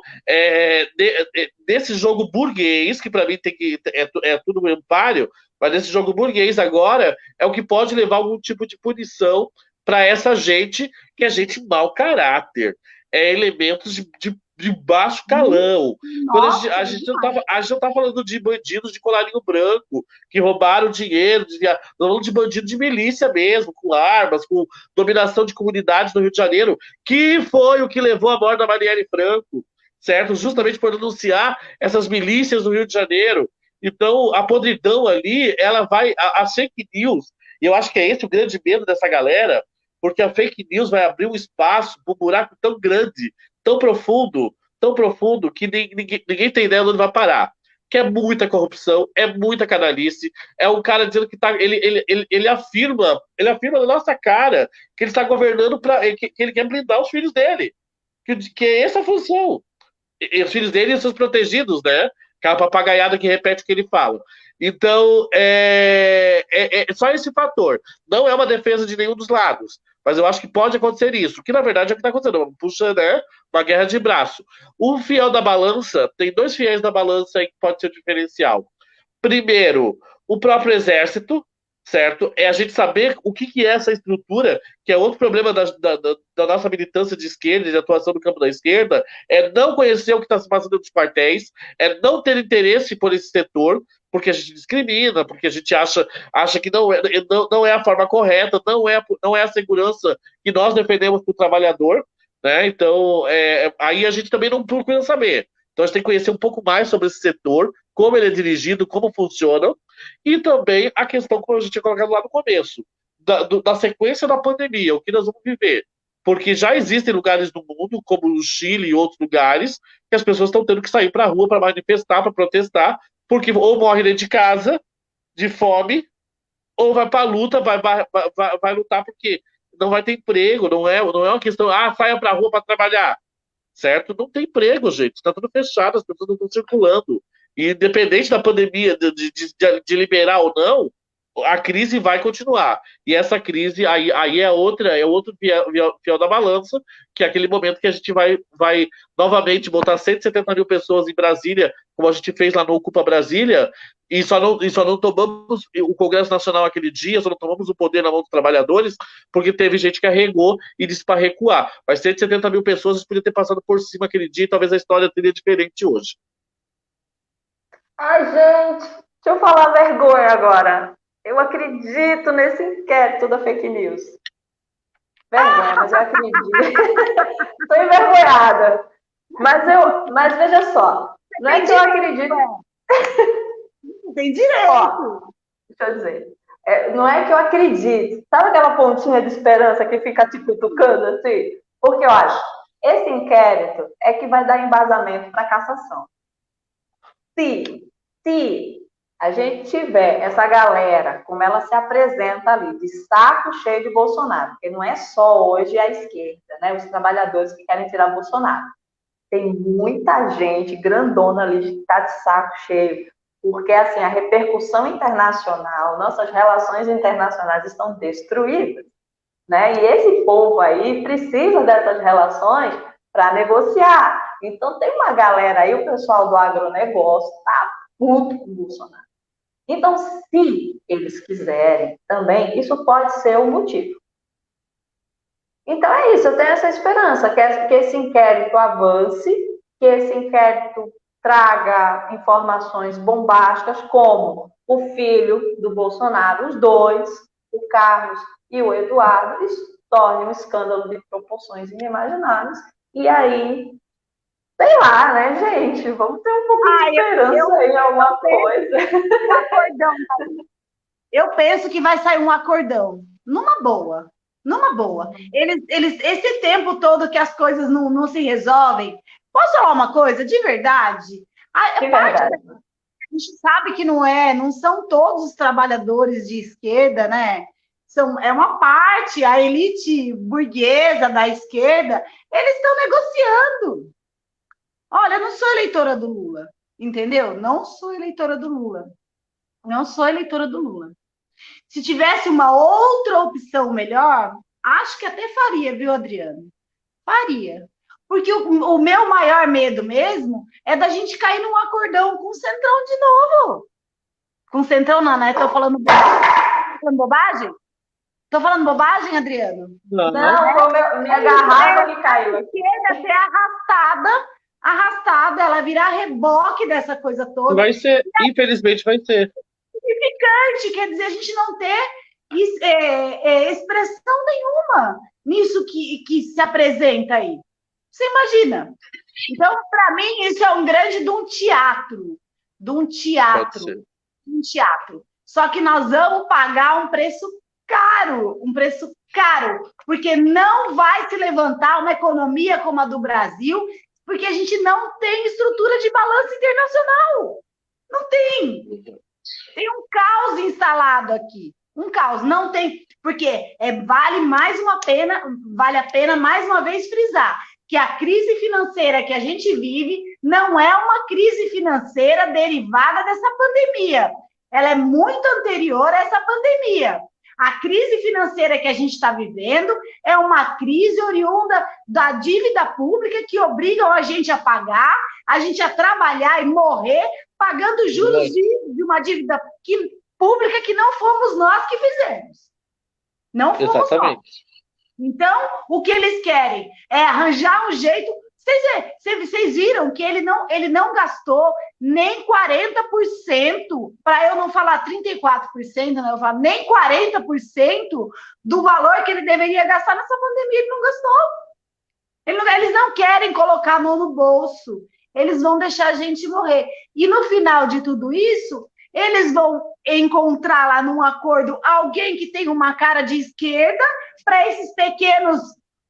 desse jogo burguês, que para mim é tudo um páreo, mas esse jogo burguês agora é o que pode levar algum tipo de punição para essa gente, que é gente mau caráter, elementos de baixo calão. Quando Nossa, a gente não tá falando de bandidos de colarinho branco, que roubaram dinheiro, falando de bandido de milícia mesmo, com armas, com dominação de comunidades no Rio de Janeiro, que foi o que levou à morte da Marielle Franco, certo? Justamente por denunciar essas milícias no Rio de Janeiro. Então, a podridão ali, ela vai. As fake news, e eu acho que é esse o grande medo dessa galera, porque a fake news vai abrir um espaço para um buraco tão grande, tão profundo, que ninguém tem ideia de onde vai parar. Que é muita corrupção, é muita canalice, é um cara dizendo que tá, ele afirma na nossa cara que ele está governando que ele quer blindar os filhos dele, que é essa a função. E os filhos dele são os protegidos, né? Aquela papagaiada que repete o que ele fala. Então, é só esse fator. Não é uma defesa de nenhum dos lados, mas eu acho que pode acontecer isso, que na verdade é o que está acontecendo. Puxa, né? Uma guerra de braço. O fiel da balança, tem dois fiéis da balança aí que pode ser o diferencial. Primeiro, o próprio exército, certo? É a gente saber o que é essa estrutura, que é outro problema da nossa militância de esquerda, de atuação no campo da esquerda, é não conhecer o que está se passando nos quartéis, é não ter interesse por esse setor, porque a gente discrimina, porque a gente acha que não é a forma correta, não é a segurança que nós defendemos para o trabalhador, né? Então, aí a gente também não procura saber. Então, a gente tem que conhecer um pouco mais sobre esse setor, como ele é dirigido, como funciona, e também a questão, como a gente tinha colocado lá no começo, da sequência da pandemia, o que nós vamos viver. Porque já existem lugares do mundo, como o Chile e outros lugares, que as pessoas estão tendo que sair para a rua para manifestar, para protestar, porque ou morre dentro de casa, de fome, ou vai para a luta, vai lutar porque não vai ter emprego, não é uma questão, saia para a rua para trabalhar, certo? Não tem emprego, gente, está tudo fechado, as pessoas não estão circulando. E independente da pandemia, de liberar ou não, a crise vai continuar. E essa crise aí é outro fiel da balança, que é aquele momento que a gente vai novamente botar 170 mil pessoas em Brasília, como a gente fez lá no Ocupa Brasília, e só não tomamos o Congresso Nacional aquele dia, só não tomamos o poder na mão dos trabalhadores, porque teve gente que arregou e disse para recuar. Mas 170 mil pessoas podiam ter passado por cima aquele dia, e talvez a história teria diferente hoje. Ai, gente, deixa eu falar a vergonha agora. Eu acredito nesse inquérito da fake news. Vergonha, mas eu acredito. Estou envergonhada. Mas veja só, não é que eu acredito. Tem direito. Ó, deixa eu dizer. Não é que eu acredite. Sabe aquela pontinha de esperança que fica te cutucando assim? Porque eu acho, esse inquérito é que vai dar embasamento para a cassação. Se a gente tiver essa galera, como ela se apresenta ali, de saco cheio de Bolsonaro, porque não é só hoje a esquerda, né, os trabalhadores que querem tirar Bolsonaro. Tem muita gente grandona ali de estar de saco cheio, porque assim, a repercussão internacional, nossas relações internacionais estão destruídas, né? E esse povo aí precisa dessas relações para negociar. Então tem uma galera aí, o pessoal do agronegócio tá puto com o Bolsonaro. Então, se eles quiserem também, isso pode ser o motivo. Então é isso, eu tenho essa esperança, que esse inquérito avance, que esse inquérito traga informações bombásticas, como o filho do Bolsonaro, os dois, o Carlos e o Eduardo, eles tornem um escândalo de proporções inimagináveis. E aí, sei lá, né, gente? Vamos ter um pouco de esperança aí em alguma coisa. Um acordão. Eu penso que vai sair um acordão. Numa boa. Numa boa. Esse tempo todo que as coisas não se resolvem. Posso falar uma coisa? De verdade? De verdade. A gente sabe que não são todos os trabalhadores de esquerda, né? É uma parte, a elite burguesa da esquerda, eles estão negociando. Olha, eu não sou eleitora do Lula, entendeu? Não sou eleitora do Lula. Não sou eleitora do Lula. Se tivesse uma outra opção melhor, acho que até faria, viu, Adriano? Faria. Porque o meu maior medo mesmo é da gente cair num acordão com o Centrão de novo. Com o Centrão não, né? Tô falando bobagem? Tô falando bobagem, Adriano? Não, minha garrafa que caiu. A esquerda ser arrastada, ela virar reboque dessa coisa toda. Vai ser, infelizmente vai ser. Significante, quer dizer, a gente não ter expressão nenhuma nisso que se apresenta aí. Você imagina? Então, para mim, isso é um grande de um teatro. Só que nós vamos pagar um preço caro, porque não vai se levantar uma economia como a do Brasil, porque a gente não tem estrutura de balanço internacional. Não tem. Tem um caos instalado aqui. Um caos. Não tem. Porque vale a pena mais uma vez frisar que a crise financeira que a gente vive não é uma crise financeira derivada dessa pandemia. Ela é muito anterior a essa pandemia. A crise financeira que a gente está vivendo é uma crise oriunda da dívida pública que obrigam a gente a pagar, a gente a trabalhar e morrer, pagando juros de uma dívida pública que não fomos nós que fizemos. Não fomos Exatamente. nós. Então, o que eles querem é arranjar um jeito. Vocês viram que ele não gastou nem 40%, para eu não falar 34%, né? Eu falo nem 40% do valor que ele deveria gastar nessa pandemia, ele não gastou. Eles não querem colocar a mão no bolso, eles vão deixar a gente morrer. E no final de tudo isso, eles vão encontrar lá num acordo alguém que tem uma cara de esquerda para esses pequenos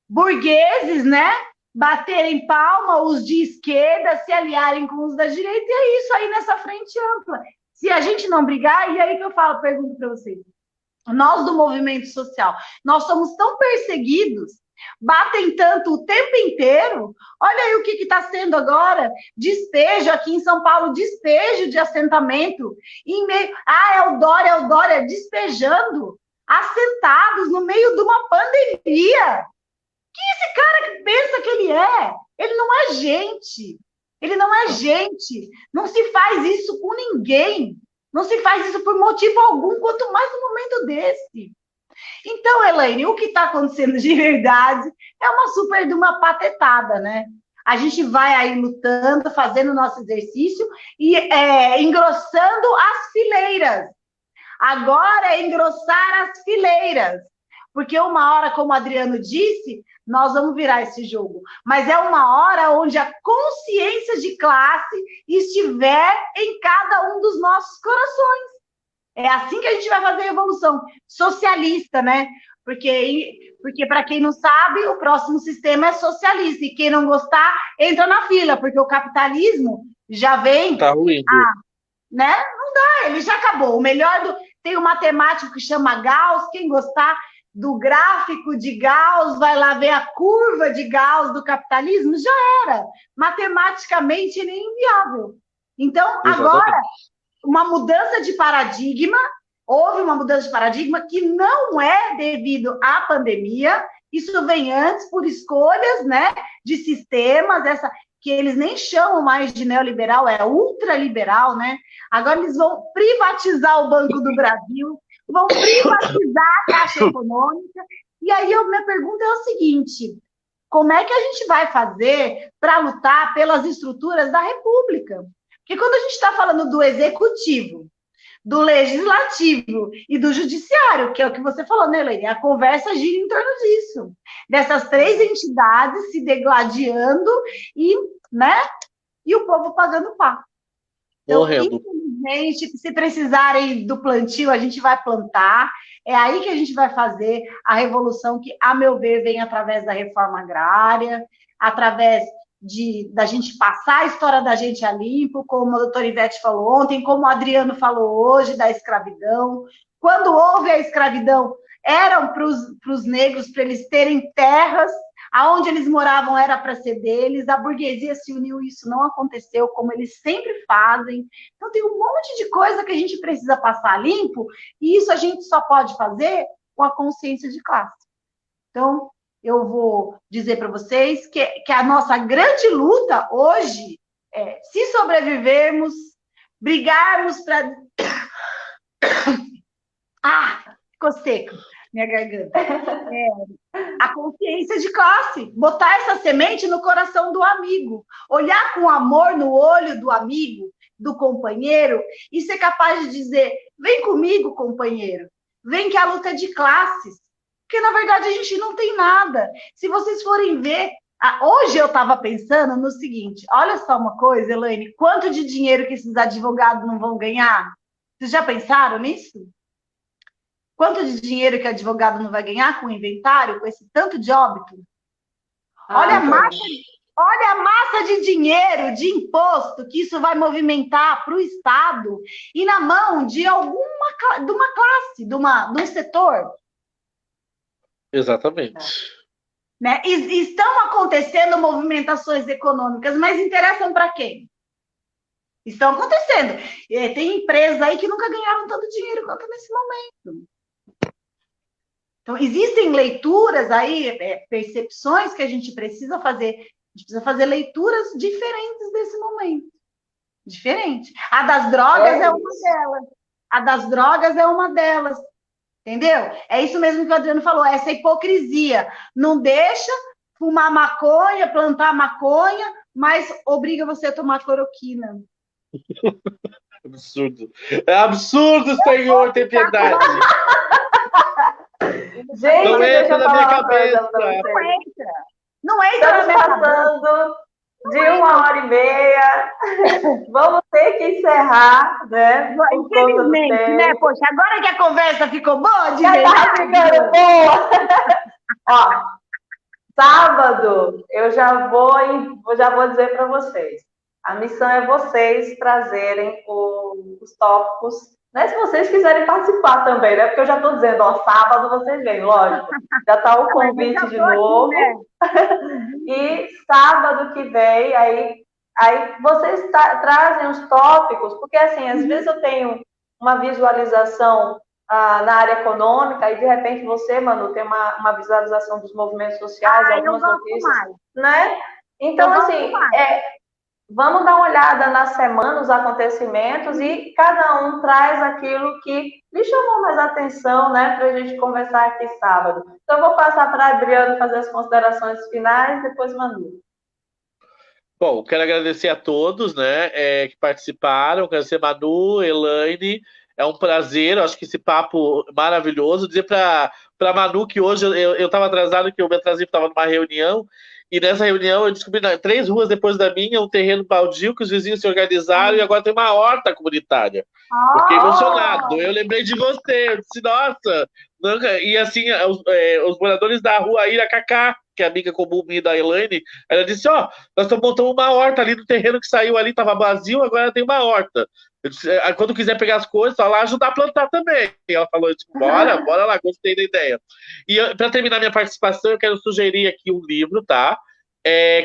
burgueses, né? Baterem palma, os de esquerda se aliarem com os da direita, e é isso aí nessa frente ampla. Se a gente não brigar, e aí que eu pergunto para vocês, nós do movimento social, nós somos tão perseguidos, batem tanto o tempo inteiro, olha aí o que está sendo agora, despejo aqui em São Paulo, despejo de assentamento, é o Dória despejando, assentados no meio de uma pandemia. Que esse cara que pensa que ele é? Ele não é gente. Ele não é gente. Não se faz isso com ninguém. Não se faz isso por motivo algum, quanto mais no momento desse. Então, Elaine, o que está acontecendo de verdade é uma super de uma patetada, né? A gente vai aí lutando, fazendo o nosso exercício e engrossando as fileiras. Agora é engrossar as fileiras. Porque uma hora, como o Adriano disse, nós vamos virar esse jogo. Mas é uma hora onde a consciência de classe estiver em cada um dos nossos corações. É assim que a gente vai fazer a evolução socialista, né? Porque para quem não sabe, o próximo sistema é socialista. E quem não gostar, entra na fila, porque o capitalismo já vem... Tá ruim. Né? Não dá, ele já acabou. Tem um matemático que chama Gauss, quem gostar do gráfico de Gauss, vai lá ver a curva de Gauss do capitalismo, já era. Matematicamente, ele é inviável. Então, agora, uma mudança de paradigma, houve uma mudança de paradigma que não é devido à pandemia, isso vem antes por escolhas, né, de sistemas, que eles nem chamam mais de neoliberal, é ultraliberal, né? Agora eles vão privatizar o Banco do Brasil, vão privatizar a Caixa Econômica. E aí, minha pergunta é o seguinte, como é que a gente vai fazer para lutar pelas estruturas da República? Porque quando a gente está falando do executivo, do legislativo e do judiciário, que é o que você falou, né, Leire? A conversa gira em torno disso. Dessas três entidades se degladiando e, né, e o povo pagando pato. Então, Morrendo. infelizmente, se precisarem do plantio, a gente vai plantar. É aí que a gente vai fazer a revolução que, a meu ver, vem através da reforma agrária, através da gente passar a história da gente a limpo, como a doutora Ivete falou ontem, como o Adriano falou hoje, da escravidão. Quando houve a escravidão, eram para os negros, para eles terem terras, aonde eles moravam era para ser deles, a burguesia se uniu, isso não aconteceu, como eles sempre fazem. Então, tem um monte de coisa que a gente precisa passar limpo, e isso a gente só pode fazer com a consciência de classe. Então, eu vou dizer para vocês que a nossa grande luta hoje é, se sobrevivermos, brigarmos para... ficou seco minha garganta. A consciência de classe, botar essa semente no coração do amigo, olhar com amor no olho do amigo, do companheiro, e ser capaz de dizer, vem comigo, companheiro, vem que a luta é de classes, porque na verdade a gente não tem nada. Se vocês forem ver, hoje eu estava pensando no seguinte, olha só uma coisa, Elaine, quanto de dinheiro que esses advogados não vão ganhar? Vocês já pensaram nisso? Quanto de dinheiro que advogado não vai ganhar com o inventário, com esse tanto de óbito? Olha a massa de dinheiro, de imposto que isso vai movimentar para o Estado e na mão de uma classe, de um setor. Exatamente. Né? Estão acontecendo movimentações econômicas, mas interessam para quem? Estão acontecendo. Tem empresas aí que nunca ganharam tanto dinheiro quanto nesse momento. Então, existem leituras aí, percepções que a gente precisa fazer. A gente precisa fazer leituras diferentes desse momento. Diferente. A das drogas é uma delas. A das drogas é uma delas. Entendeu? É isso mesmo que o Adriano falou, essa hipocrisia. Não deixa fumar maconha, plantar maconha, mas obriga você a tomar cloroquina. Absurdo. É absurdo, Senhor, tem piedade. Gente, não entra na minha cabeça. Não entra na minha passando cabeça. De 1h30. Vamos ter que encerrar, né? Infelizmente, né? Poxa, agora que a conversa ficou boa, de já verdade. tá ficando boa. Ó, sábado, eu já vou dizer para vocês. A missão é vocês trazerem os tópicos, né? Se vocês quiserem participar também, né? Porque eu já estou dizendo, ó, sábado vocês vêm, lógico. Já está o convite de novo. Aqui, né? E sábado que vem, aí vocês trazem os tópicos, porque assim, às vezes eu tenho uma visualização na área econômica e de repente você, Manu, tem uma visualização dos movimentos sociais, algumas notícias, né? Então, assim, vamos dar uma olhada na semana, os acontecimentos, e cada um traz aquilo que lhe chamou mais atenção, né, para a gente conversar aqui sábado. Então, eu vou passar para a Adriano fazer as considerações finais, depois Manu. Bom, quero agradecer a todos, né, que participaram, agradecer a Manu, Elaine, é um prazer, eu acho que esse papo maravilhoso, dizer para Manu que hoje eu estava atrasado, que eu me atrasei, estava numa reunião, e nessa reunião eu descobri 3 ruas depois da minha, um terreno baldio que os vizinhos se organizaram e agora tem uma horta comunitária. Eu fiquei emocionado. Eu lembrei de você. Eu disse, nossa. E assim, os moradores da rua Iracacá, que é amiga comum minha da Elaine, ela disse, ó, nós estamos montando uma horta ali no terreno que saiu ali, estava vazio, agora tem uma horta. Eu disse, quando quiser pegar as coisas, só lá ajudar a plantar também. E ela falou, tipo, bora lá, gostei da ideia. E para terminar minha participação, eu quero sugerir aqui um livro, tá?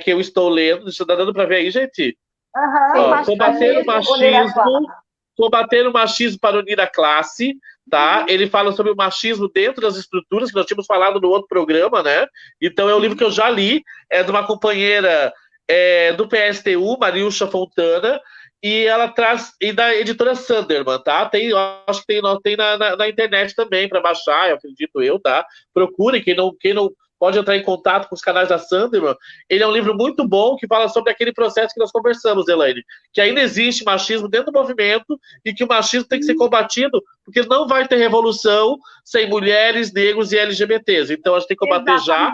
Que eu estou lendo, deixa eu dar dando para ver aí, gente. Combater o machismo para unir a classe, tá? Ele fala sobre o machismo dentro das estruturas, que nós tínhamos falado no outro programa, né? Então é um livro que eu já li, é de uma companheira do PSTU, Mariucha Fontana, e ela traz, e da editora Sanderman, tá? Acho que tem na internet também para baixar, eu acredito eu, tá? Procurem, quem não pode entrar em contato com os canais da Sanderman. Ele é um livro muito bom que fala sobre aquele processo que nós conversamos, Elaine, que ainda existe machismo dentro do movimento e que o machismo tem que ser combatido, porque não vai ter revolução sem mulheres, negros e LGBTs. Então, a gente tem que combater já.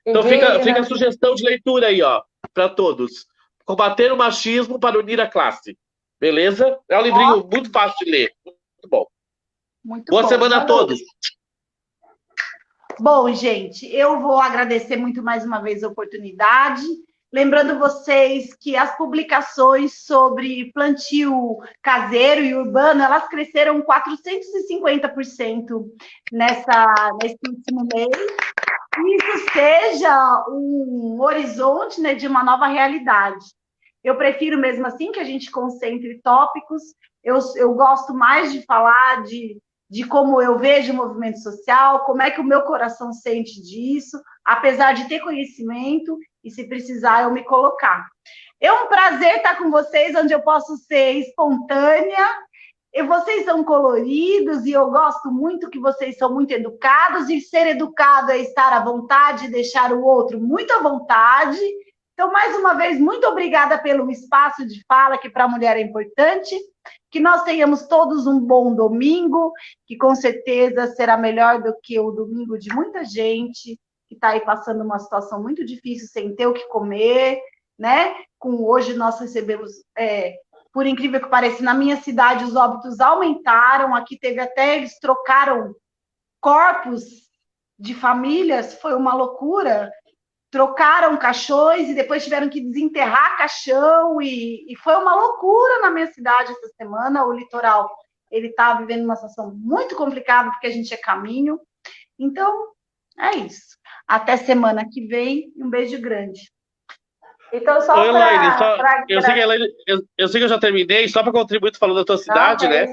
Então, fica a sugestão de leitura aí, ó, para todos. Combater o machismo para unir a classe. Beleza? É um livrinho muito fácil de ler. Muito bom. Boa semana a todos. Bom, gente, eu vou agradecer muito mais uma vez a oportunidade. Lembrando vocês que as publicações sobre plantio caseiro e urbano, elas cresceram 450% nesse último mês. Que isso seja um horizonte, né, de uma nova realidade. Eu prefiro mesmo assim que a gente concentre tópicos. Eu gosto mais de falar de como eu vejo o movimento social, como é que o meu coração sente disso, apesar de ter conhecimento e, se precisar, eu me colocar. É um prazer estar com vocês, onde eu posso ser espontânea. E vocês são coloridos e eu gosto muito que vocês são muito educados, e ser educado é estar à vontade e deixar o outro muito à vontade. Então, mais uma vez, muito obrigada pelo espaço de fala, que para a mulher é importante, que nós tenhamos todos um bom domingo, que com certeza será melhor do que o domingo de muita gente que está aí passando uma situação muito difícil, sem ter o que comer, né? Hoje nós recebemos... por incrível que pareça, na minha cidade os óbitos aumentaram, aqui teve até, eles trocaram corpos de famílias, foi uma loucura, trocaram caixões e depois tiveram que desenterrar caixão, e foi uma loucura na minha cidade essa semana. O litoral, ele está vivendo uma situação muito complicada, porque a gente é caminho. Então, é isso. Até semana que vem, um beijo grande. Então, só para... Eu sei que eu já terminei, só para contribuir falando da tua cidade, né?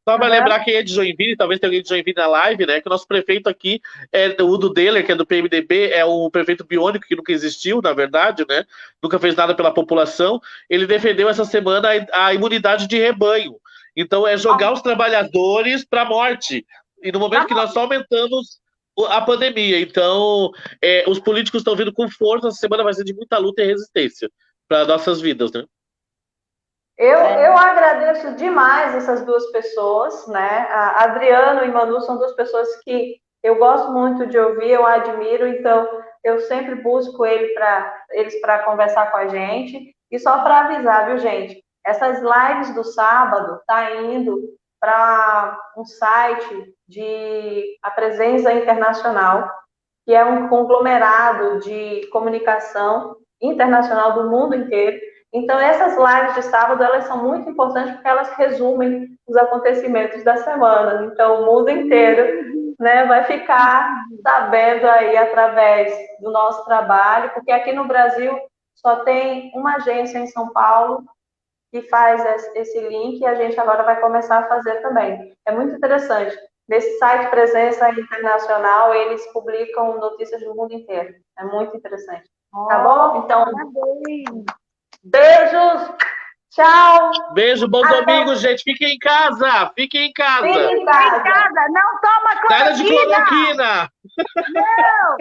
Só para lembrar quem é de Joinville, talvez tenha alguém de Joinville na live, né? Que o nosso prefeito aqui é o Udo Deller, que é do PMDB, é um prefeito biônico que nunca existiu, na verdade, né? Nunca fez nada pela população. Ele defendeu essa semana a imunidade de rebanho. Então, é jogar os trabalhadores para a morte. E no momento que nós só aumentamos a pandemia. Então, os políticos estão vindo com força. Essa semana vai ser de muita luta e resistência para nossas vidas, né? Eu agradeço demais essas duas pessoas, né? A Adriano e Manu são duas pessoas que eu gosto muito de ouvir, eu admiro, então eu sempre busco eles para conversar com a gente. E só para avisar, viu, gente? Essas lives do sábado tá indo para um site de A Presença Internacional, que é um conglomerado de comunicação internacional do mundo inteiro. Então, essas lives de sábado, elas são muito importantes porque elas resumem os acontecimentos da semana. Então, o mundo inteiro, né, vai ficar sabendo aí através do nosso trabalho, porque aqui no Brasil só tem uma agência em São Paulo que faz esse link, e a gente agora vai começar a fazer também. É muito interessante. Nesse site Presença Internacional, eles publicam notícias do mundo inteiro. É muito interessante. Tá bom? Então, beijos! Tchau! Beijo, bom domingo, gente. Fiquem em casa! Fiquem em casa! Fiquem em casa! Não toma cloroquina! Nada de cloroquina! Não!